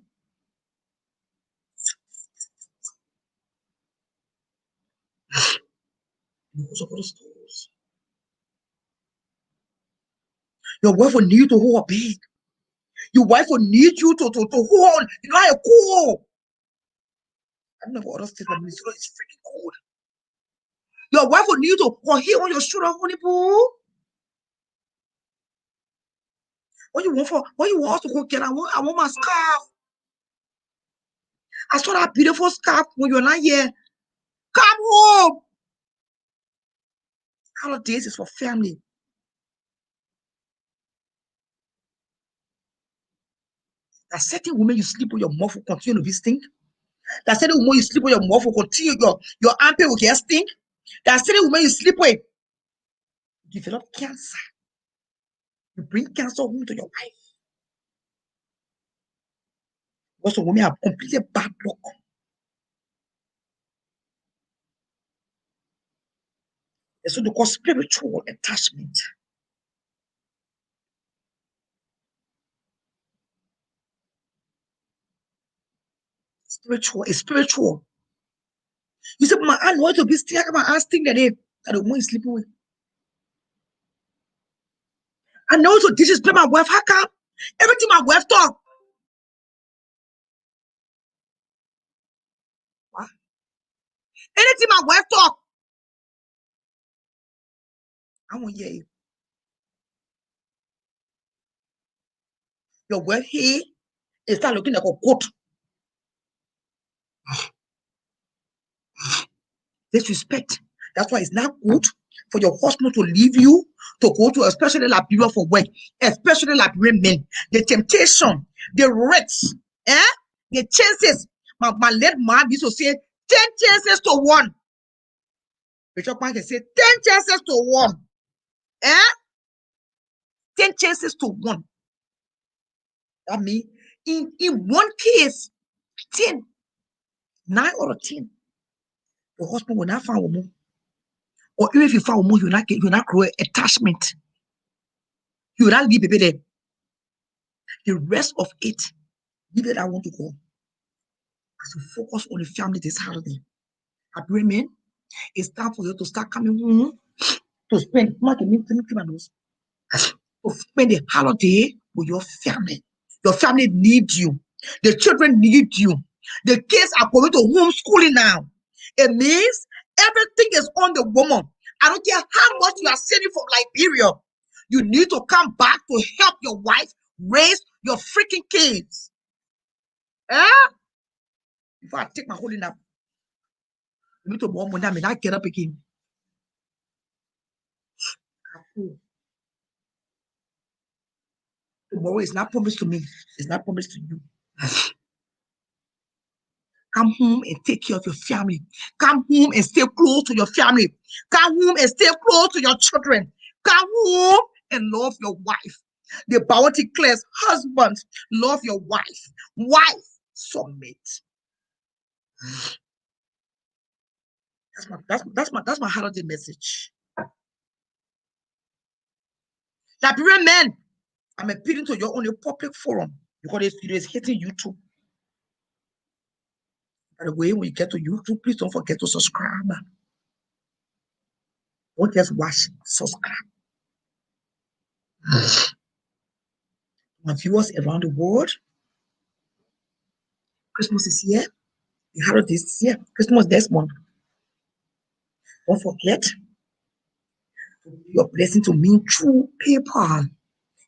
Because of all the stores. Your wife will need to hold a bag. Your wife will need you to hold on. You know how cool. I don't know what other states, but Minnesota is freaking cold. Your wife will need you to hold here on your shoulder, honey boo. What you want for? What you want to go get? I want my scarf. I saw that beautiful scarf when you're not here. Come home. Holidays is for family. That certain women you sleep with, your mouth will continue to be stink. That certain woman you sleep with, your mouth will continue, your armpit will get stink. That certain woman you sleep with, you develop cancer. You bring cancer home to your wife. Also, women have completely bad luck. It's what they call spiritual attachment. Spiritual. You say, my aunt wants to be still. My aunt think that the woman is sleeping with. And also, this is my wife. How come everything my wife talk? What? Anything my wife talk, I won't hear you. Your wife here is start looking like a goat. Disrespect. That's why it's not good for your husband to leave you to go to especially Liberia for work, especially Liberian men. The temptation, the risks, the chances. My late mom used to say 10 chances to 1. Bishop Man can say 10 chances to 1. 10 chances to 1. That means in one case, 10, 9 out of 10, your husband will not find a woman. Or even if you find a woman, you'll not grow attachment. You will not leave baby there. The rest of it, leave it. I want to go. As you focus on the family this holiday. Agreement, it's time for you to start coming home to spend the holiday with your family. Your family needs you. The children need you. The kids are going to homeschooling now. It means everything is on the woman. I don't care how much you are sending from Liberia. You need to come back to help your wife raise your freaking kids. Before I take my holy nap, you need to warm when I get up again. Tomorrow is not promised to me. It's not promised to you. Come home and take care of your family. Come home and stay close to your family. Come home and stay close to your children. Come home and love your wife. The Bible declares, husbands, love your wife. Wife, submit. That's my holiday message. Liberian men, I'm appealing to you on a public forum because this video is hitting YouTube. By the way, when you get to YouTube, please don't forget to subscribe. Don't just watch, subscribe. My viewers around the world, Christmas is here. The holidays is here. Christmas next month. Don't forget to give your blessing to me through PayPal.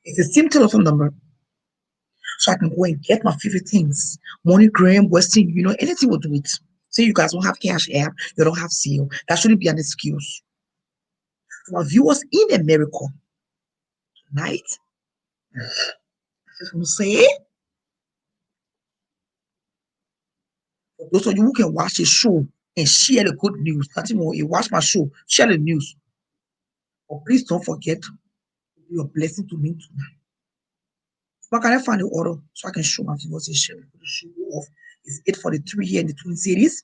It's the same telephone number. So I can go and get my favorite things. MoneyGram, Western Union, anything will do it. Say you guys don't have Cash App, you don't have Seal. That shouldn't be an excuse. For our viewers in America, tonight, I just want to say, for those of you who can watch the show and share the good news, nothing more, you watch my show, share the news. But please don't forget to give your blessing to me tonight. Where can I find the order so I can show my viewers a share the show off? It's 8:43 here in the Twin Cities.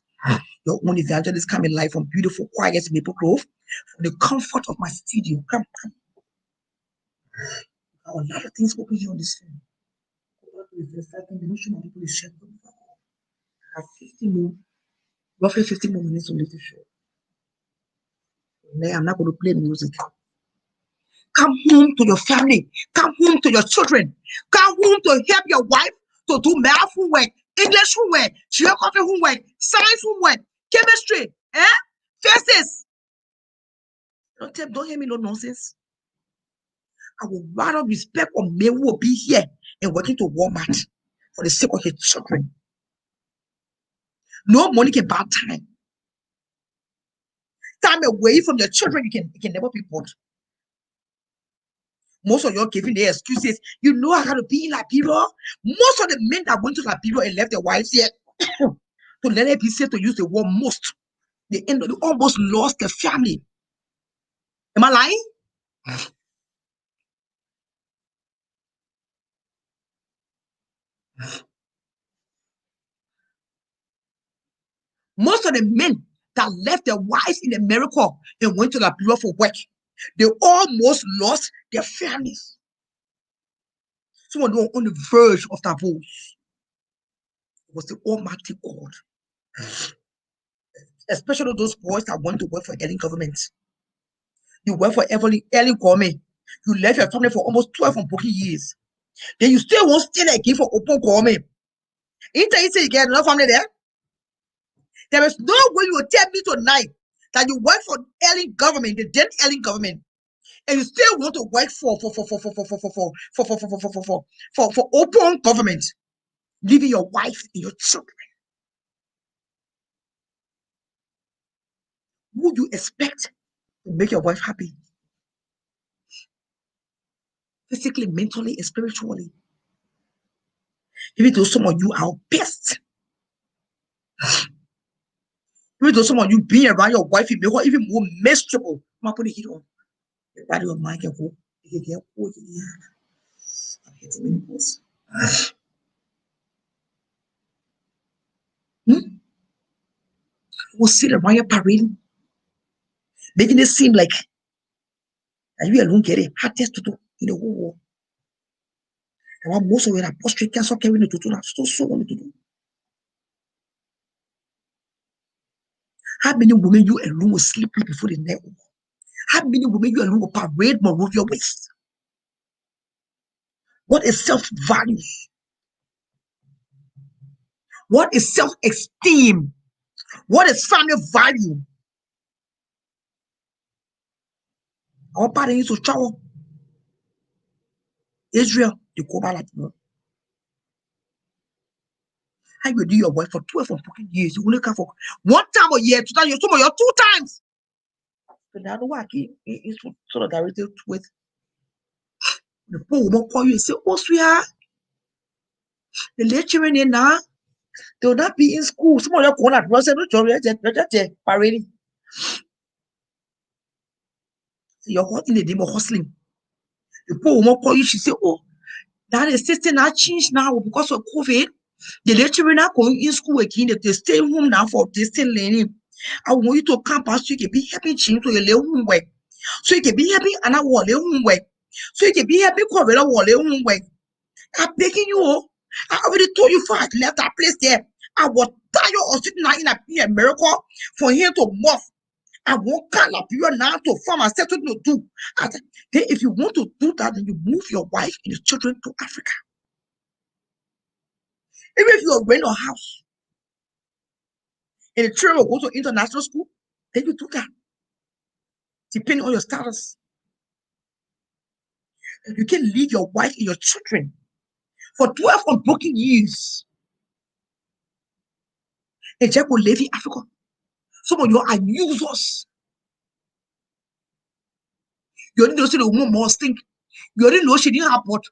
Your own evangelist coming live from beautiful, quiet Maple Grove, from the comfort of my studio. Come. A lot of things open here on this phone. I have 50 more, roughly 50 more minutes to leave the show. I'm not going to play music. Come home to your family. Come home to your children. Come home to help your wife to do math homework, English homework, geography homework, science homework, chemistry, physics. Don't hear me no nonsense. I would rather respect or may will be here and working to Walmart for the sake of his children. No money can buy time. Time away from your children, you can never be bought. Most of you are giving their excuses. You know I got to be in Liberia. Most of the men that went to Liberia and left their wives here to let it be safe to use the word most. They almost lost their family. Am I lying? Most of the men that left their wives in America and went to Liberia for work, they almost lost their families. Some of them were on the verge of divorce. It was the Almighty God. Especially those boys that want to work for Ellen government. You work for Ellen government. You left your family for almost 12 unbroken years. Then you still won't stay again for open government. You say you get another family there? There is no way you will tell me tonight that you work for Ellen government, the then Ellen government, and you still want to work for open government, leaving your wife and your children. Would you expect to make your wife happy? Physically, mentally, and spiritually. Even though some of you are pissed. Even though some of you being around your wife, it make her even more miserable. I'm gonna put the heat on. Everybody on my can go. You can get We'll sit around your parading, making it seem like and you alone get it hardest to do in the whole world. And what most of you are prostate cancer carrying to do that so want to do. How many women you alone will sleep with before the night over? How many women you alone will parade more of your waist? What is self-value? What is self-esteem? What is family value? Our parents to travel Israel, the Koba like how you do your work for 12 fucking years? You only come for one time a year, 2 times, some of your 2 times. But now the work is sort of directed with the poor woman call you and say, oh, sweetheart, the lecturing in now, they will not be in school. Some of your corner, parading. You're hot in the name of hustling. The poor woman call you, she say, oh, that is system now changed now because of COVID. The lecturer now going in school again, they stay home now for distance learning. I want you to campus so you can be happy change to your homework. So you can be happy and I want homework. So you can be happy cover I want homework. I'm begging you. I already told you before I left that place there. I was tired of sitting now in America for him to move. I won't call up you now to farm and settle to do. Then if you want to do that, then you move your wife and your children to Africa. Even if you rent a house and the children will go to international school, then you do that. Depending on your status. You can leave your wife and your children for 12 unbroken years. And Jack will live in Africa. Some of you are users. You didn't know the woman must stink. You didn't know she didn't have butt.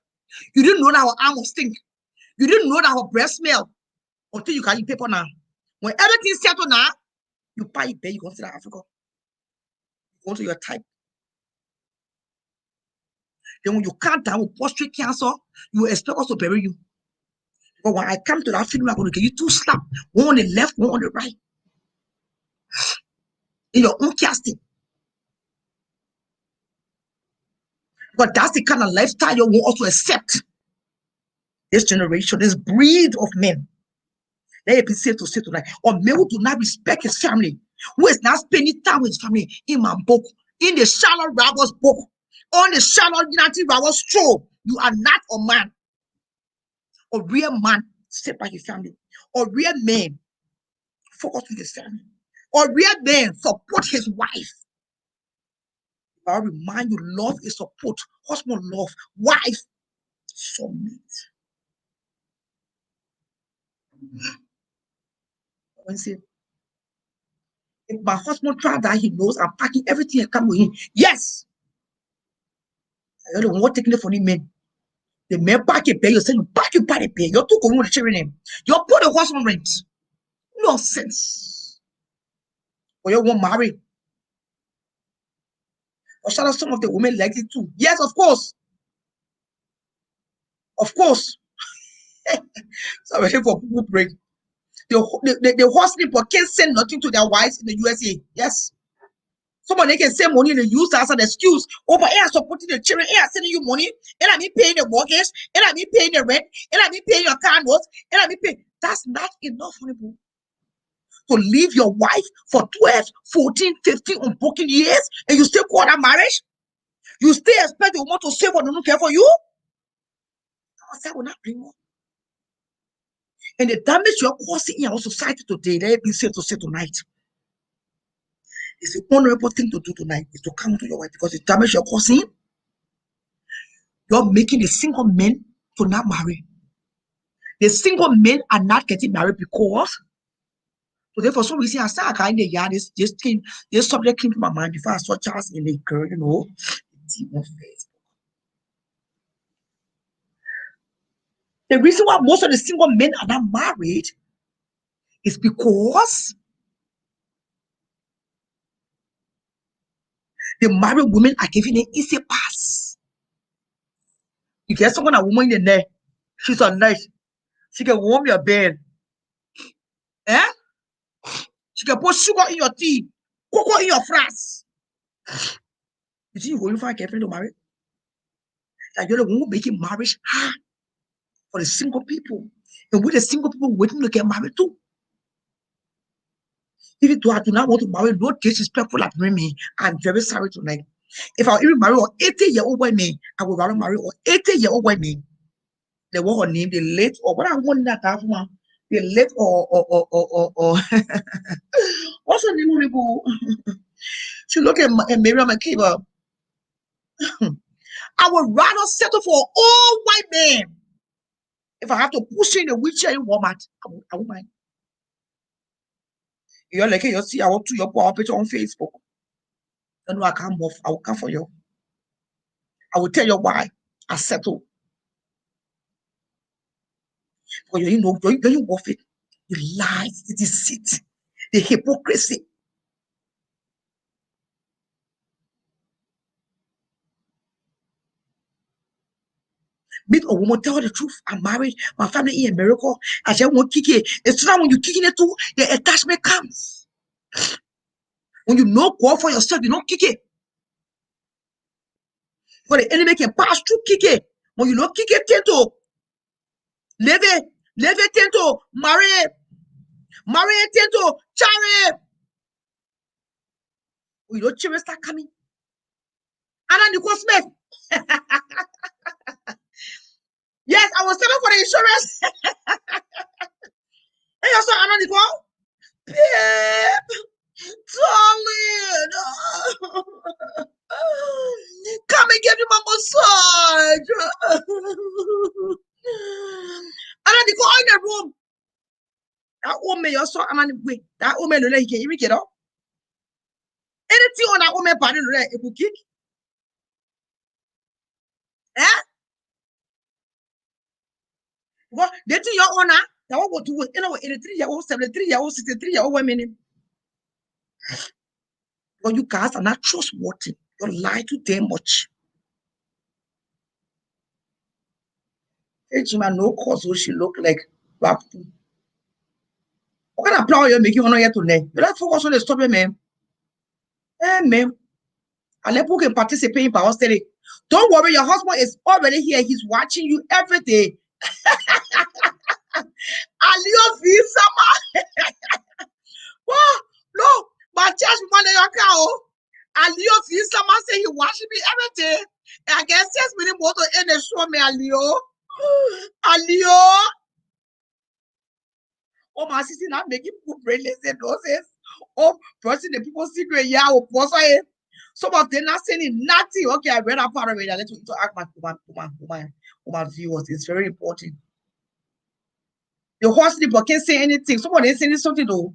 You didn't know that her arm was stink. You didn't know that her breast smell until you can eat paper now. When everything's settled now, you buy it there, you consider Africa. You go to your type. Then when you can't die with prostate cancer, you expect us to bury you. But when I come to that funeral, I'm going to give you 2 slaps, one on the left, one on the right. In your own casting. But that's the kind of lifestyle you want us to accept. This generation, this breed of men. Let it be safe to say tonight. Or men who do not respect his family, who is not spending time with his family in my book, in the shallow robbers book, On the channel, I was true. You are not a man. A real man, stay by his family. A real man, focus on his family. A real man, support his wife. I remind you, love is support. Husband, love. Wife, submit. When say, if my husband tries that, he knows I'm packing everything and come with him. Yes. I don't want taking it for the men. The men pack a pay, you say you pack a pay. You're too common with children name. You're put the husband rent. Nonsense. Or you won't marry. Or shall some of the women like it too? Yes, of course. Of course. So I'm waiting for people break. The husband can't send nothing to their wives in the USA. Yes. Somebody can send money and use that as an excuse. Oh, but I am supporting the children. I am sending you money. And I'm paying the mortgage. And I'm paying the rent. And I'm paying your car notes. And I'm paying. That's not enough, honey. To leave your wife for 12, 14, 15 unbroken years and you still call that marriage? You still expect the woman to save or don't care for you? That will not bring more. And the damage you're causing in our society today, let me say to say tonight. It's the honorable thing to do tonight is to come to your wife because the damage you're causing, you're making the single men to not marry. The single men are not getting married because today for some reason I started crying the yard. This subject came to my mind before I saw Charles in the girl, The reason why most of the single men are not married is because the married women are giving an easy pass. You get someone, a woman in there, she's a nurse. She can warm your bed. She can put sugar in your tea, cocoa in your fries. You think you're going to find a girlfriend to marry? Like you're the one making marriage hard for the single people. And with the single people waiting to get married too. Even though I do not want to marry, no disrespectful like me, I'm very sorry tonight. If I even marry an 80-year-old woman, I would rather marry an 80-year-old woman. The what her name, the late or what I want that one, the late or what's her name? She look at Miriam Makeba. I would rather settle for all white men. If I have to push in a wheelchair in Walmart, I won't mind. You're like, you see, I want to your picture on Facebook. I know I can't move. I will come for you. I will tell you why I settle. Because you know, you worth it. The lies, the deceit, the hypocrisy. Meet a woman, tell her the truth. I'm married, my family in America. I said, won't kick it. It's not when you kick it too, the attachment comes. When you know God for yourself, you don't kick it. Because the enemy can pass through kick it. When you don't kick it, tento. Leave it, tento. Marry it, tento. Chare. When you don't children start coming. Anna Nicole Smith. Yes, I was telling for the insurance. And you saw Anna Nicole? Babe, darling. Come and give me my massage. Anna Nicole in the room. That woman, you saw Anna Nicole. That woman, you can even get up. Anything on that woman body, it will kick. What? They think your honor. That what do you know? 83-year-old, 73-year-old, 63-year-old women. But you guys are not trustworthy. You lie too damn much. Hey, Jima, no cause what she look like. What kind of plan you're making on here today? You don't focus on the stop, man. Man. And let people can participate in Power Study. Don't worry, your husband is already here. He's watching you every day. Alio Visama. Oh, no, my church money your cow. Alio Visama say he watching me every day. I guess 6 minutes more to end the show, me, Alio. Oh, my sister, now making people brainless and nonsense. Oh, person, the people secret, yeah, or person. Some of them not saying nothing. Okay, I read that part of it. Let's interact with my viewers. It's very important. The horse people can't say anything. Someone is saying something though,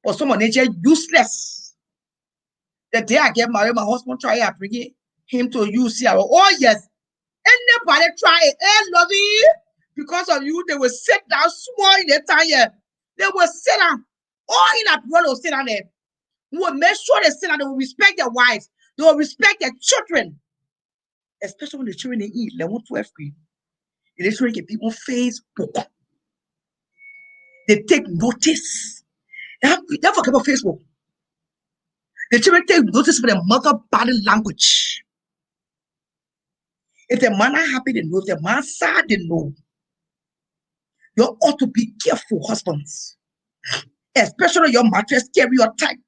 or someone is just useless. The day I get married, my husband try to bring him to UCR. Oh yes, anybody try it. Hey, lovey, because of you, they will sit down small in the time. They will sit down. All in a brother will sit down there. We will make sure they sit down. They will respect their wives. They will respect their children. Especially when the children they eat. They want 12 free. They children get people Facebook. They take notice. They forget about Facebook. The children take notice for their mother body language. If the man are happy, they know. If the man sad, they know. You ought to be careful, husbands. Especially your mattress carry your type.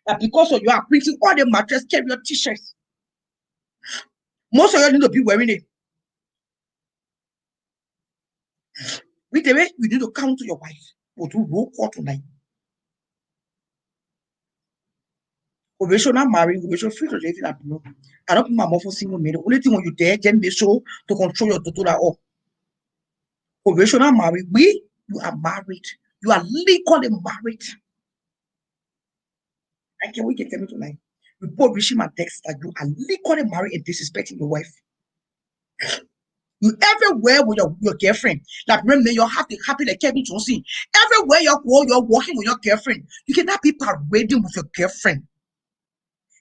And because of you are printing all the mattress carry your t-shirts. Most of you need to be wearing it. With the way you need to come to your wife. Or to roll call tonight. We should not marry, we should free to live in a blue. I don't put my mom for single men. The only thing when you dare, just make sure to control your total all. We should not marry. You are married. You are legally married. I can't wait to tell me tonight. Report reaching my text that you are legally married and disrespecting your wife. You everywhere with your girlfriend. Like remember, you have to happy like Kevin Johnson. Everywhere you go, you're walking with your girlfriend. You cannot be parading with your girlfriend.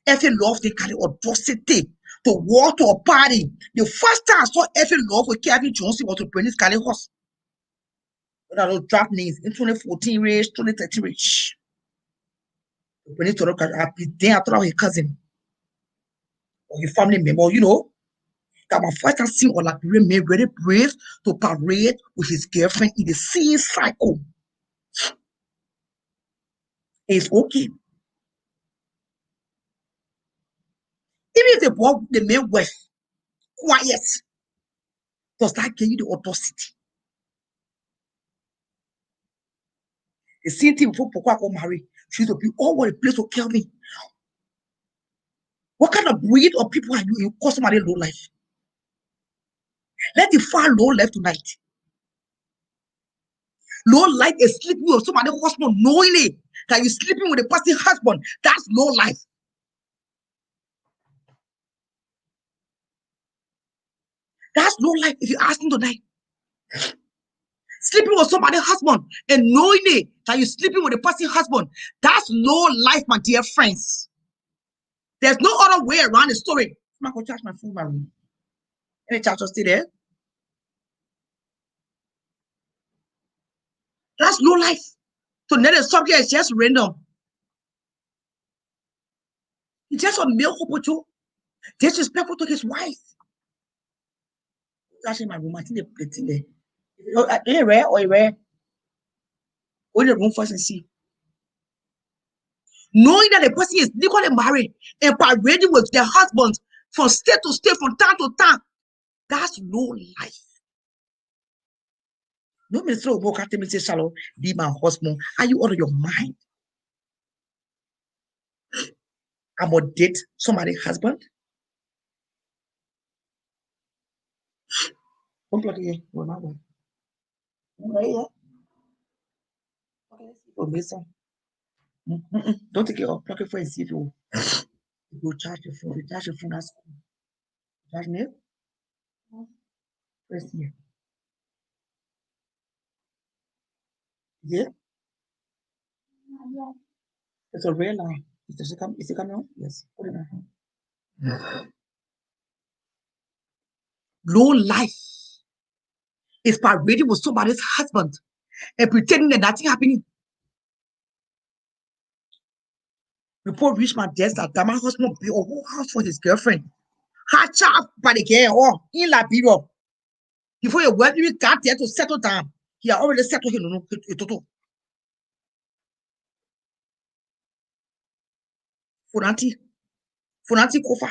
Every love they carry audacity to walk to a party. The first time I saw every love with Kevin Johnson was to bring this Cali horse. But I don't drop names in 2014 range, 2013 range. When it to look at happy, then I thought his cousin or your family member, you know. That my first time seeing or like remain very brave to parade with his girlfriend in the same cycle. It's okay. Even if the men were quiet, does that give you the audacity? The same thing before Pokwa got married. She used to be all over the place to kill me. What kind of breed of people are you? You call somebody low life. Let the far low life tonight. Low life is sleeping with somebody's husband knowingly that you're sleeping with a person's husband. That's low life. That's low life if you ask him tonight. Sleeping with somebody's husband and knowingly that you're sleeping with a person's husband. That's low life, my dear friends. There's no other way around the story. I'm not going to charge my phone, my room. Any charger stay there? That's low life. So now the subject is just random. It's just a male couple disrespectful to his wife. That's in my room. I think they put it there. Are rare or rare? Go in the room first and see. Knowing that the person is legally married and parading with their husbands from state to state, from town to town, that's low life. No minister will walk at me and say, Shalom, be my husband. Are you out of your mind? I'm gonna date somebody's husband. Don't plug it in. No, not one. Right here. Okay, let's see. Oh, listen. Don't take it off. Plug it for and see if you go charge your phone. You charge your phone at school. Charge me. Press here. Yeah. It's a real line. Is it coming on? Yes. Put it on. Low life is parading with somebody's husband and pretending that nothing happening. Report reached my desk that my husband built a whole house for his girlfriend. Hatch up by the girl or in La Biro. Before your wife even got there to settle down, he had already settled him. Funanti Kofa.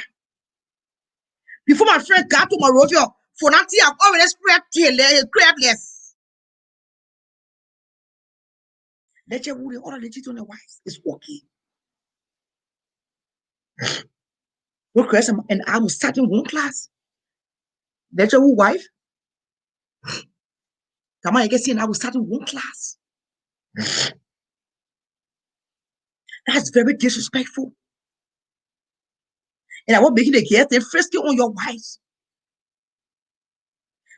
Before my friend got to Morovia, for nothing, I've already spread crabless. Let your wood all legit on the wives. It's okay. Look, and I was starting one class. Let your wife. Come on, I guess, and I was starting one class. That's very disrespectful. And I was making the kids, then frisky on your wives.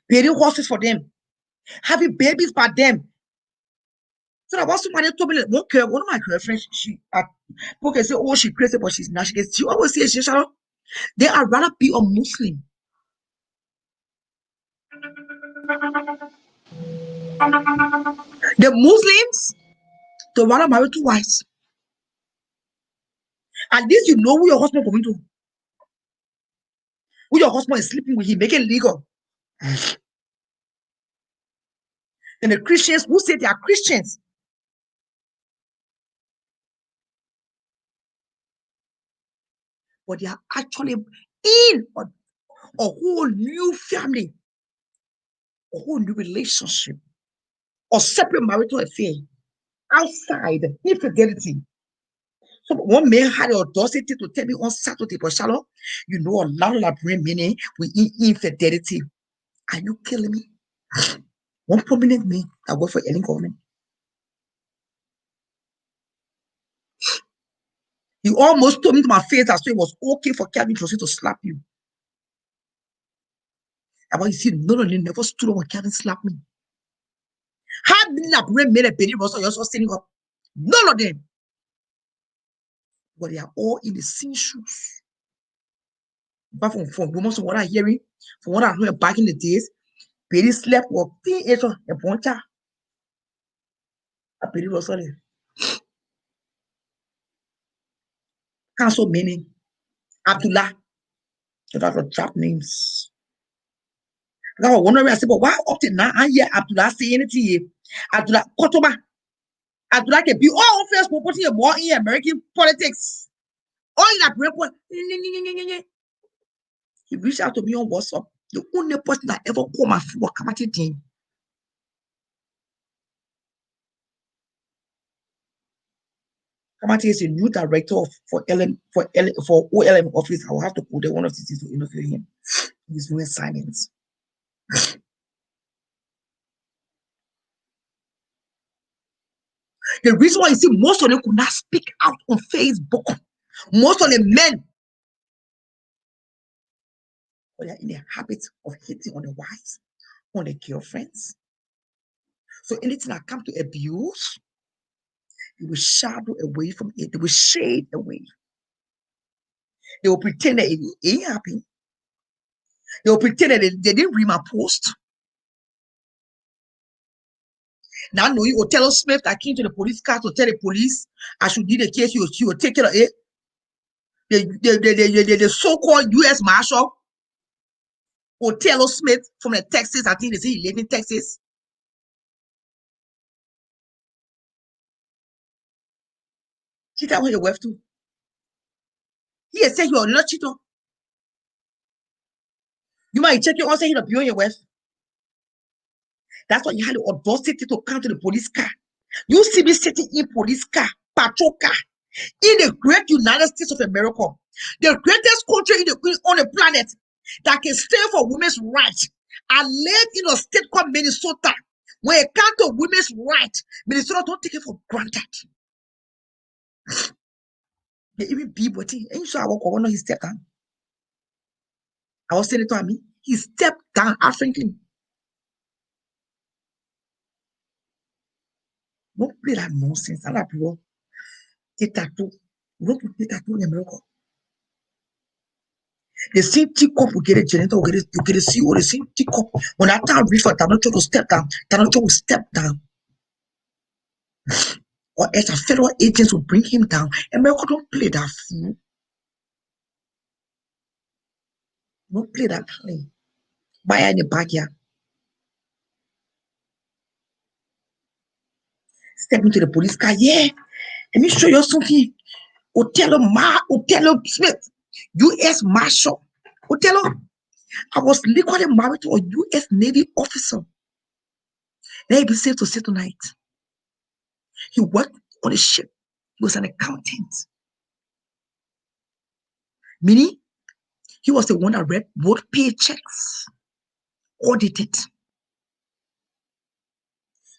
Paying horses for them. Having babies by them. So that was somebody told me that one of my girlfriends, okay, say, oh, she's crazy, but she's not. She always says, they are rather be a Muslim. The Muslims, they rather marry two wives. At least you know who your husband is going to. Who your husband is sleeping with, he make it legal. And the Christians who say they are Christians, but they are actually in a whole new family, a whole new relationship, or separate marital affair outside infidelity. So one man had the audacity to tell me on Saturday, but Charlotte, you know a lot of that brain meaning with infidelity. Are you killing me? One prominent man that worked for Ellen government. He almost told me to my face that so it was okay for Kevin Jose to slap you. But you see, none of them never stood up when Kevin slapped me. How many that brain made a baby was also standing up? None of them. But they are all in the same shoes. But from what I'm hearing, from what I heard back in the days, baby slept with teenager a bunch of a baby was on it. Council meaning Abdullah. So that's the trap names. I was wondering, I said, but why up to now I hear Abdullah say anything? Abdullah Kotoba. Abdullah can be all first property more in American politics. All in that break one. He reached out to me on WhatsApp. The only person that ever called my phone come at it. Kamati is a new director for OLM office. I will have to put one of the things to interview him. He's doing silence. The reason why you see most of them could not speak out on Facebook, most of the men, they are in the habit of hitting on the wives, on the girlfriends. So anything that comes to abuse, they will shadow away from it. They will shade away. They will pretend that it ain't happening. They will pretend that they didn't read my post. Now, no, you Othello Smith that came to the police car to tell the police I should do the case, you will take care of it. The so-called U.S. Marshal, Othello Smith from the Texas, I think they say he lives in Texas. Cheat on your wife too. He said you are not cheater. You might check your answer, he'll be on your wife. That's why you had the audacity to come to the police car. You see me sitting in police car, patrol car, in the great United States of America, the greatest country on the planet that can stand for women's rights. I live in a state called Minnesota. When it comes to women's rights, Minnesota don't take it for granted. They even be but ain't sure I walk over, no, he stepped down. I was saying it to me, he stepped down African. Don't play that nonsense. I'm not bro. Take tattoo. Don't take tattoo in America. The same teacup will get a janitor, will get a CEO, the same teacup. When that time refer, they're not trying to step down. They're not trying to step down. Or as a federal agents will bring him down. America don't play that fool. Don't play that play. Buy in the backyard. Step into the police car. Yeah. Let me show you something. Othello Smith, U.S. Marshal. Othello. I was legally married to a U.S. Navy officer. Let me be safe to say tonight. He worked on a ship. He was an accountant. Meaning, he was the one that wrote paychecks, audited.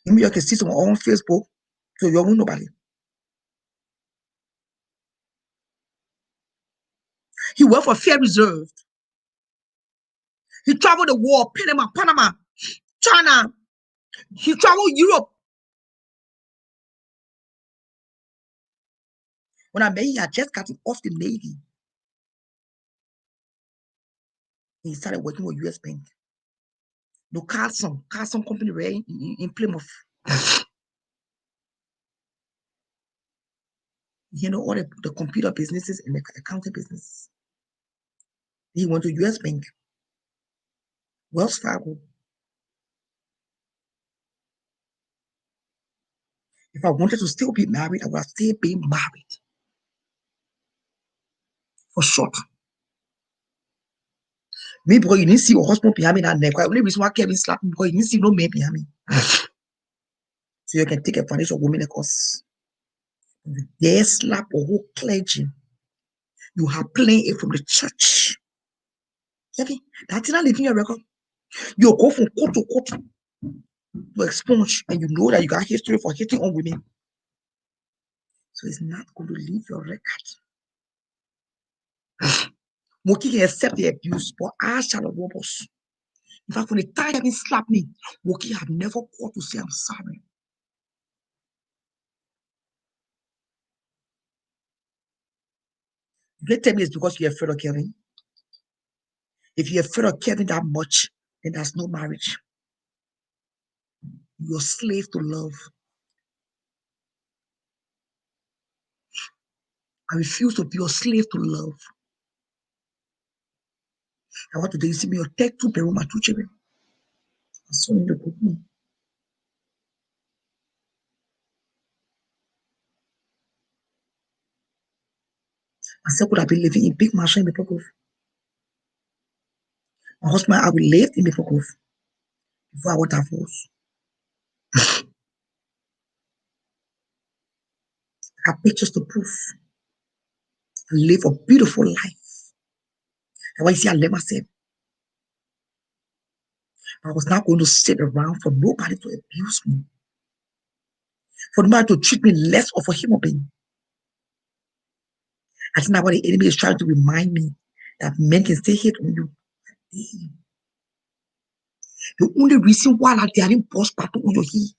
You can see some on Facebook, so you won't nobody. He worked for Fair Reserve. He traveled the world, Panama, China. He traveled Europe. When I met him, he had just gotten off the Navy. He started working with US Bank. The Carlson company right in Plymouth. You know, all the computer businesses and the accounting business. He went to US Bank, Wells Fargo. If I wanted to still be married, I would have still been married. For short. Me, because you didn't see your husband behind me that neck. The only reason why Kevin slapped me because you didn't see no man behind me. So you can take advantage of women because they slap a whole clergy. You have playing it from the church. Okay? That's not leaving your record. You go from court to court to expunge, and you know that you got history for hitting on women. So it's not going to leave your record. Moki can accept the abuse, but I shall robbers. In fact, from the time he slapped me, Moki have never called to say I'm sorry. You tell me it's because you're afraid of Kevin. If you're afraid of Kevin that much, then there's no marriage. You're a slave to love. I refuse to be a slave to love. I want to see me take 2 bedroom and 2 children. I saw in the book. I said, could have been living in big mansion in Maple Grove. My husband, I will live in Maple Grove before I was divorced. I have pictures to prove. I live a beautiful life. And when you see, I let myself. I was not going to sit around for nobody to abuse me, for nobody to treat me less of a human being. I think that's what the enemy is trying to remind me, that men can stay hate on you. The only reason why they are in post battle on your head,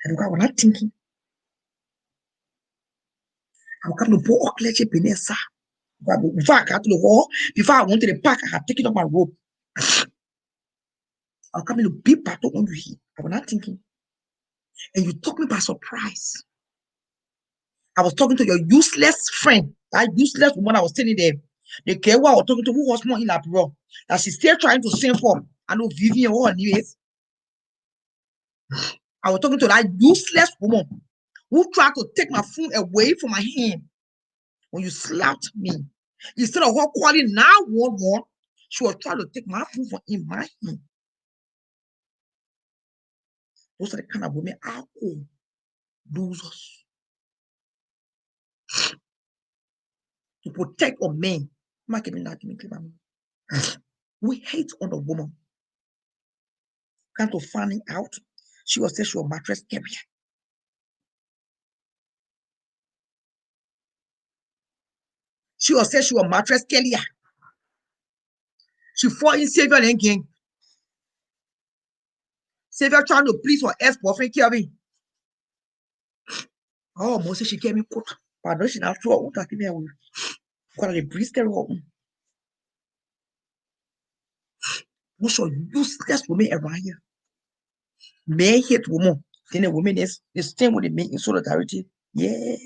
and I was not thinking, I will come to Bo Okleche Benessa. Before I got to the wall, before I went to the park, I had taken up my rope. I'll come in a big battle on your head. I was not thinking. And you took me by surprise. I was talking to your useless friend, that useless woman I was sitting there. The girl I was talking to, who was more in that bro, that she's still trying to sing for. I know Vivian or anyways. I was talking to that useless woman who tried to take my phone away from my hand when you slapped me. Instead of her calling 911, she was trying to take my phone from in my hand. Those are the kind of women I call losers. To protect a man. We hate on a woman. Come to finding out, she was said she was mattress carrier. She was said she was mattress carrier. She fought in Savior and gang. Savior trying to please her ex-boyfriend Kevin. Oh, Moses, she came in court. But no, she not sure what I give her. Because the priest carry her. What's your useless woman around here? Men hate woman. Then the woman is the same with the men in solidarity. Yeah.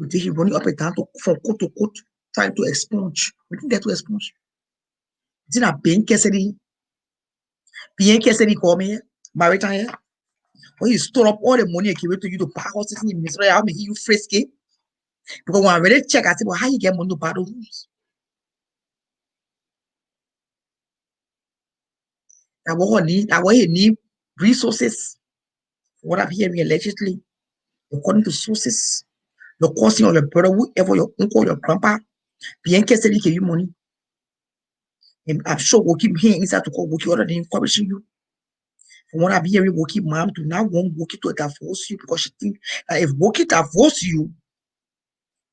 Today he running up and down from court to court, trying to expunge. We didn't get to expunge. It's not being Cassidy. Being Cassidy call me maritime here. When you store up all the money I gave to you to buy houses in the ministry, I'll make you frisky. Because when I really check, I said, well, how you get money to buy those rooms? That what he need resources. What I'm hearing allegedly, according to sources, your cousin or your brother, whoever, your uncle, your grandpa, bien que celui give you money. And I'm sure we'll keep hearing inside to call Woki other than encouraging you. From what I'm hearing, Woki mom do not want Woki to divorce you because she think that if Woki divorce you,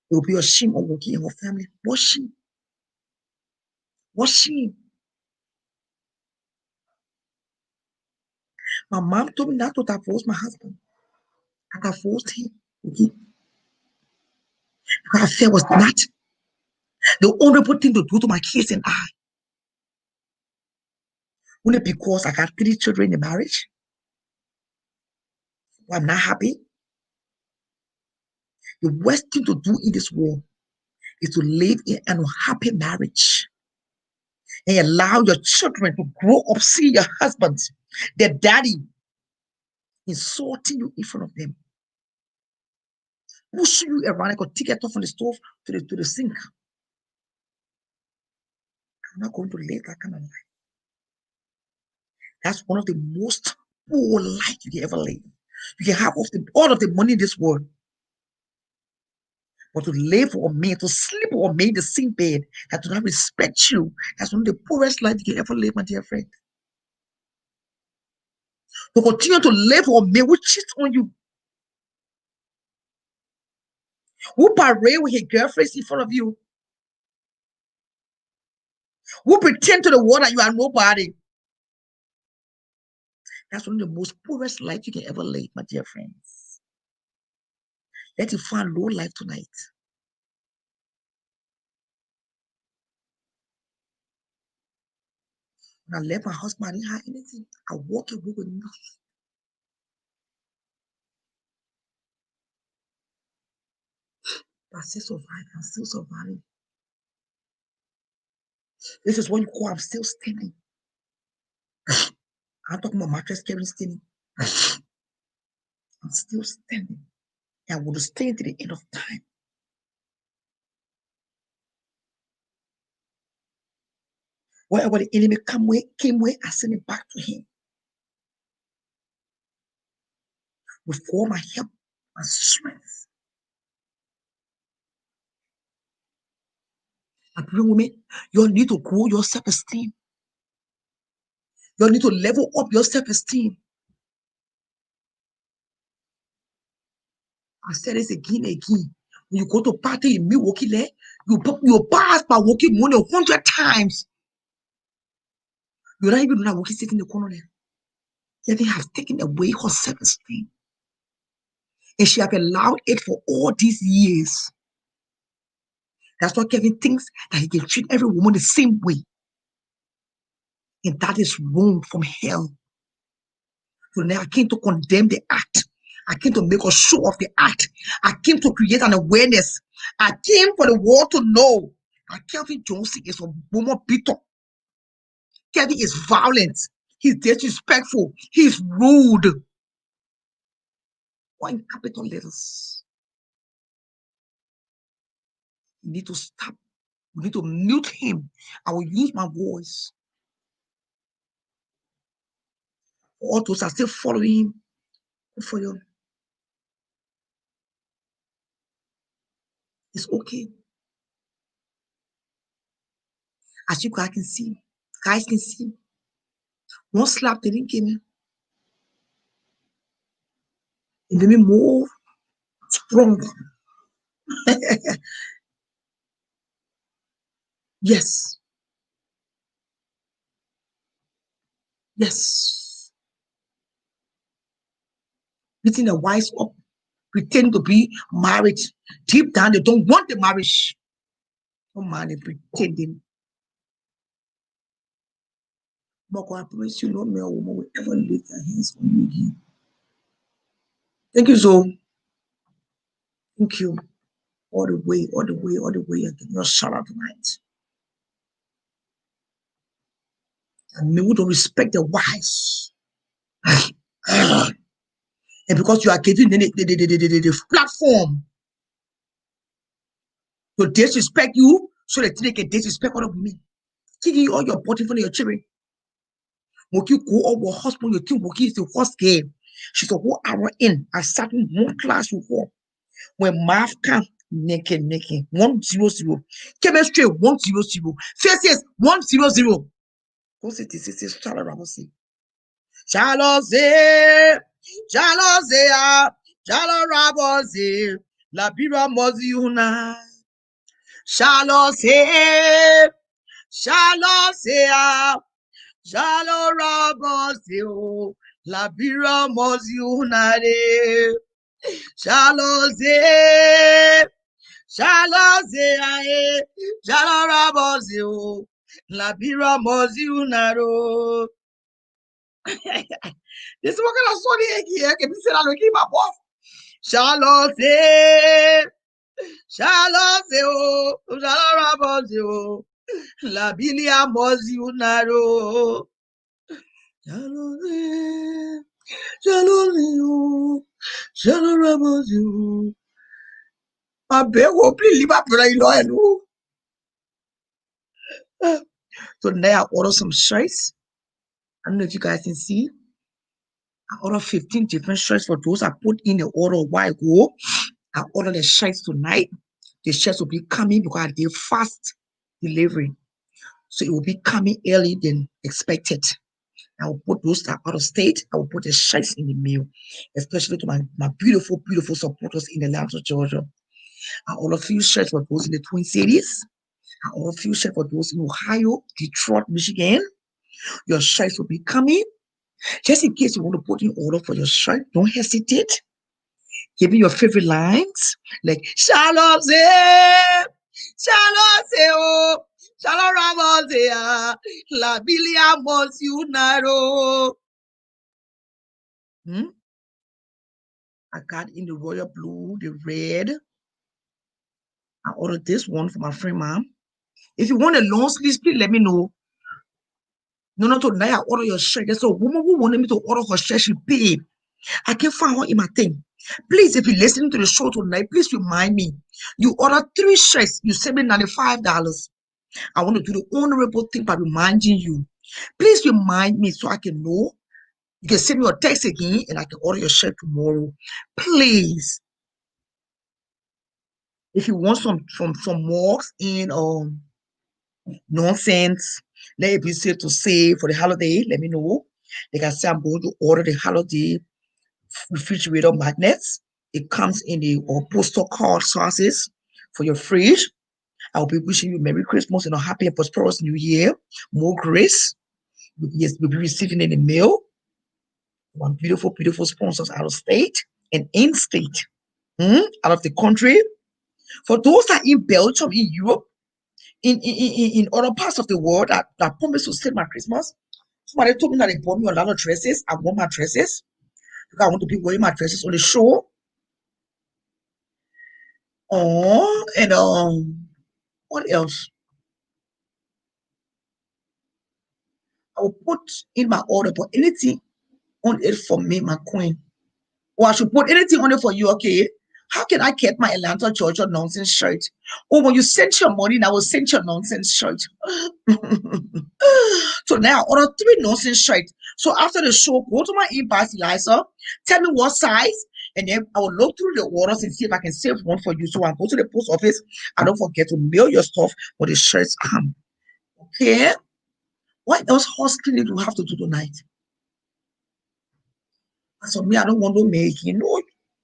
it will be a shame on Woki and her family. What shame? What shame? My mom told me not to divorce my husband. I divorced him. Okay? Because I felt was not the honorable thing to do to my kids and I. Only because I got 3 children in marriage. I'm not happy. The worst thing to do in this world is to live in an unhappy marriage and allow your children to grow up, see your husband, their daddy, insulting you in front of them, pushing you around like a ticket off from the stove to the sink. I'm not going to live that kind of life. That's one of the most poor life you can ever live. You can have all of the money in this world, but to live for a man, to sleep with a man in the same bed that do not respect you, that's one of the poorest life you can ever live, my dear friend. To continue to live for a man who cheats on you, who parade with his girlfriends in front of you, who pretend to the world that you are nobody. That's one of the most poorest life you can ever live, my dear friends. Let you find low life tonight. When I left my husband, I didn't have anything. I walked away with nothing. But I still survived. I'm still surviving. This is what you call I'm still standing. I'm talking about mattress carrying standing. I'm still standing. And I will stay to the end of time. Wherever the enemy came with, I send it back to him. With all my help, my strength. And women, you need to grow your self-esteem. You need to level up your self-esteem. I said this again and again. When you go to party in Milwaukee, you pass by walking money 100 times. You don't even know that Woki sitting in the corner there. Yet they have taken away her self-esteem. And she have allowed it for all these years. That's why Kevin thinks that he can treat every woman the same way. And that is wrong from hell. So now I came to condemn the act. I came to make a show of the act. I came to create an awareness. I came for the world to know that Kelvin Johnson is a woman beater. Kevin is violent. He's disrespectful. He's rude. Or in capital letters. You need to stop. We need to mute him. I will use my voice. All those are still following him. Good for you. It's okay. As you guys can see, one slap they didn't give me. It made me more strong. Yes. Yes. Beating the wives up, pretend to be married. Deep down, they don't want the marriage. Oh man, they pretending. But I promise you, no male woman will ever lay their hands on you again. Thank you, Zoe. Thank you. All the way. I give you a shout out tonight. And men who don't respect their wives. And because you are giving the platform to disrespect you, so that they can disrespect other women. Taking all your body from your children. Moki go over husband, you think Moki is the horse game. She's a whole hour in. I sat in one class with her. When math can naked 100. Chemistry 100. Physics 100. Go see this is Charles Ramosi. Charles Ramosi. La Bira Moziuna. Charles Jalo Ramosi. La Bira Moziuna. Shaloze, Jalorabozio, Labira Moziunaro. This is what kind of story here. Can you say that looking my boss? Shaloze, Jalorabozio, Labilia Moziunaro. Jalorabozio. I beg you, please leave up for So now I order some shirts. I don't know if you guys can see. I ordered 15 different shirts for those I put in the order a while ago. I ordered the shirts tonight. The shirts will be coming because I did fast delivery. So it will be coming early than expected. I will put those that are out of state. I will put the shirts in the mail, especially to my beautiful, beautiful supporters in Atlanta, Georgia. I ordered a few shirts for those in the Twin Cities. I ordered a few shirts for those in Ohio, Detroit, Michigan. Your shirts will be coming. Just in case you want to put in order for your shirt, don't hesitate. Give me your favorite lines like Shalom oh, Shalom Ramosea, La Bilia Mosunaro. I got in the royal blue, the red. I ordered this one for my friend mom. If you want a long sleeve, please let me know. No, tonight I order your shirt. There's a woman who wanted me to order her shirt. She paid. I can't find her in my thing. Please, if you're listening to the show tonight, please remind me. You ordered 3 shirts. You sent me $95. I want to do the honorable thing by reminding you. Please remind me so I can know. You can send me a text again and I can order your shirt tomorrow. Please. If you want some marks in nonsense, let it be safe to say for the holiday, let me know. Like I said, I'm going to order the holiday refrigerator magnets. It comes in the postal card sizes for your fridge. I'll be wishing you Merry Christmas and a happy and prosperous New Year. More grace. Yes, we'll be receiving in the mail. One beautiful, beautiful sponsors out of state and in state, out of the country. For those that are in Belgium, in Europe, in other parts of the world that promised to send my Christmas. Somebody told me that they bought me a lot of dresses. I want my dresses because I want to be wearing my dresses on the show. Oh, and what else? I will put in my order, but anything on it for me, my queen. Or I should put anything on it for you, okay? How can I get my Atlanta, Georgia nonsense shirt? Oh, when you send your money, I will send your nonsense shirt. So now I order 3 nonsense shirts. So after the show, go to my inbox, Eliza, tell me what size, and then I will look through the orders and see if I can save one for you. So I go to the post office. I don't forget to mail your stuff when the shirts come. Okay? What else house cleaning do we have to do tonight? So me, I don't want to make,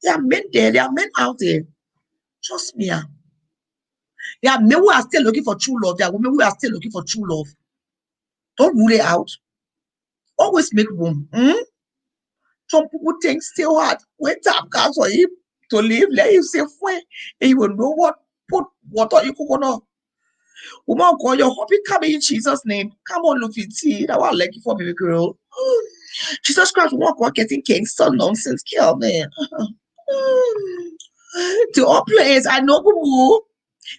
there are men there, there are men out there. Trust me. There are men who are still looking for true love. There are women who are still looking for true love. Don't rule it out. Always make room. Some people think still hard. When time comes for him to leave, let him say when, and you will know what put water you coconut. Woman, call your hobby coming in Jesus' name. Come on, Lufiti. That was lucky for baby girl. Jesus Christ, walk on getting gangster nonsense, kill man. To all players, I know who.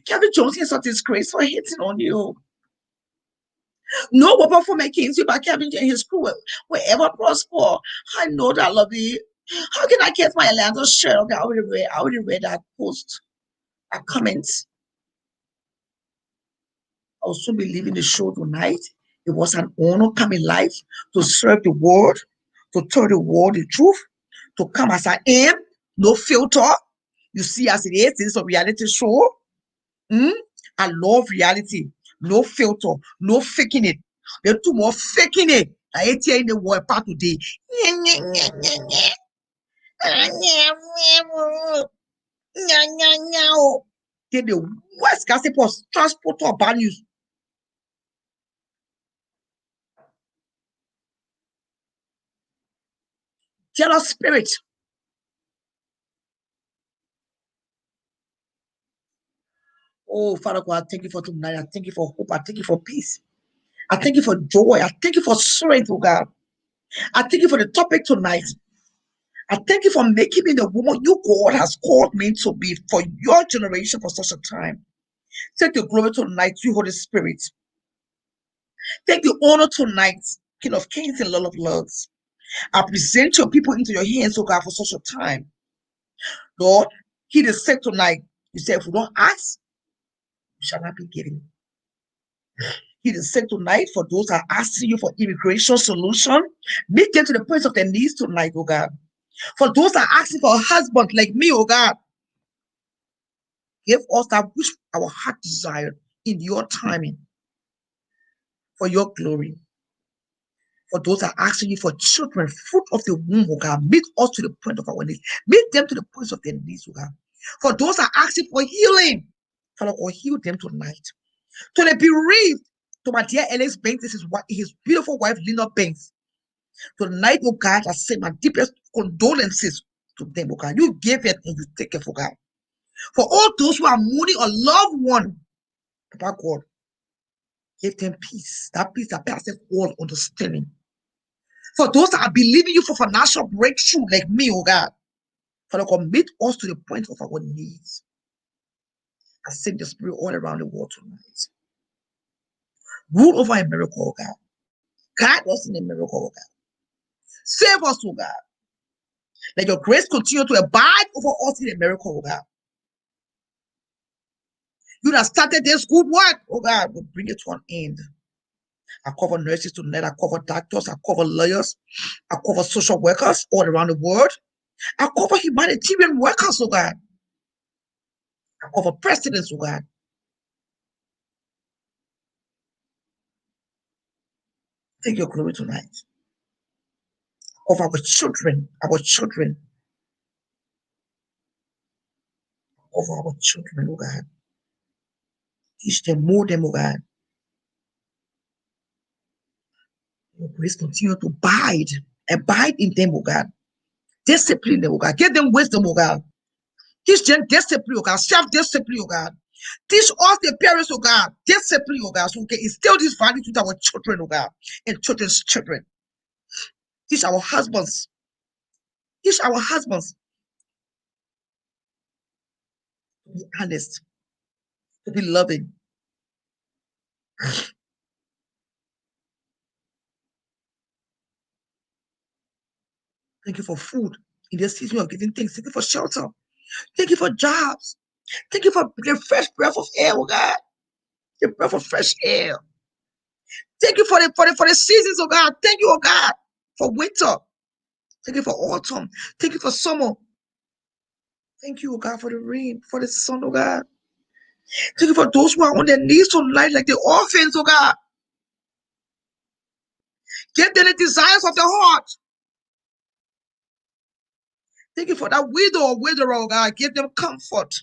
Kevin Jones is such disgrace for hitting on you. No weapon from against you, but Kevin and his crew will ever prosper. I know that, Lovey. How can I get my Atlanta shirt? Okay, I already read that post, that comment. I'll soon be leaving the show tonight. It was an honor coming life to serve the world, to tell the world the truth, to come as I am, no filter. You see, as it is, this is a reality show. I love reality, no filter, no faking it. There's too more faking it. I hate hearing the word part today. They're the worst gossipers, transporter of bad news. Jealous spirit. Oh, Father God, I thank you for tonight. I thank you for hope. I thank you for peace. I thank you for joy. I thank you for strength, oh God. I thank you for the topic tonight. I thank you for making me the woman you, God, has called me to be for your generation for such a time. Take the glory tonight, you Holy Spirit. Take the honor tonight, King of Kings and Lord of Lords. I present your people into your hands, oh God, for such a time. Lord, He is said tonight. You said, if we don't ask, we shall not be given. He is said tonight for those that are asking you for immigration solution. Meet them to the point of their knees tonight, oh God. For those that are asking for a husband like me, oh God, give us that which our heart desire in your timing for your glory. For those that are asking you for children, fruit of the womb, oh God, meet us to the point of our knees. Meet them to the point of their knees, oh God. For those that are asking for healing, Father God, heal them tonight. To the bereaved, to my dear Alex Banks, his beautiful wife, Lena Banks. Tonight, oh God, I say my deepest condolences to them, oh God. You gave it and you take it, oh God. For all those who are mourning a loved one, Papa God, give them peace. That peace that passes all understanding. For those that are believing you for financial breakthrough, like me, oh God, Father God, meet us to the point of our needs. I send the Spirit all around the world tonight. Rule over America, oh God. Guide us in America, oh God. Save us, oh God. Let your grace continue to abide over us in America, oh God. You that started this good work, oh God, will bring it to an end. I cover nurses tonight. I cover doctors. I cover lawyers. I cover social workers all around the world. I cover humanitarian workers, oh God. I cover presidents, oh God. Take your glory tonight. Of our children, of our children, oh God. Teach them, mold them, oh God. Your grace continue to abide in them, oh God. Discipline them, oh God. Give them wisdom, oh God. Teach them discipline, oh God. Self-discipline, oh God. Teach us the parents, oh God, discipline, oh God, so we can instill these values with our children, oh God, and children's children. Teach our husbands. Teach our husbands to be honest, to be loving. Thank you for food in this season of giving things. Thank you for shelter. Thank you for jobs. Thank you for the fresh breath of air, oh God. The breath of fresh air. Thank you for the seasons, oh God. Thank you, oh God, for winter. Thank you for autumn. Thank you for summer. Thank you, oh God, for the rain, for the sun, oh God. Thank you for those who are on their knees tonight, like the orphans, oh God. Give them the desires of their heart. Thank you for that widow or widower, oh God. Give them comfort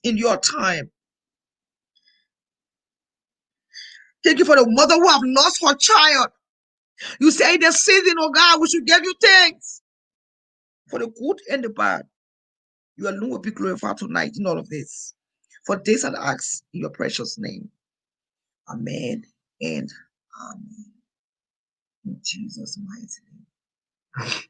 in your time. Thank you for the mother who have lost her child. You say in the season, oh God, we should give you thanks for the good and the bad. You alone will be glorified tonight in all of this. For this and ask in your precious name. Amen and amen. In Jesus' mighty name.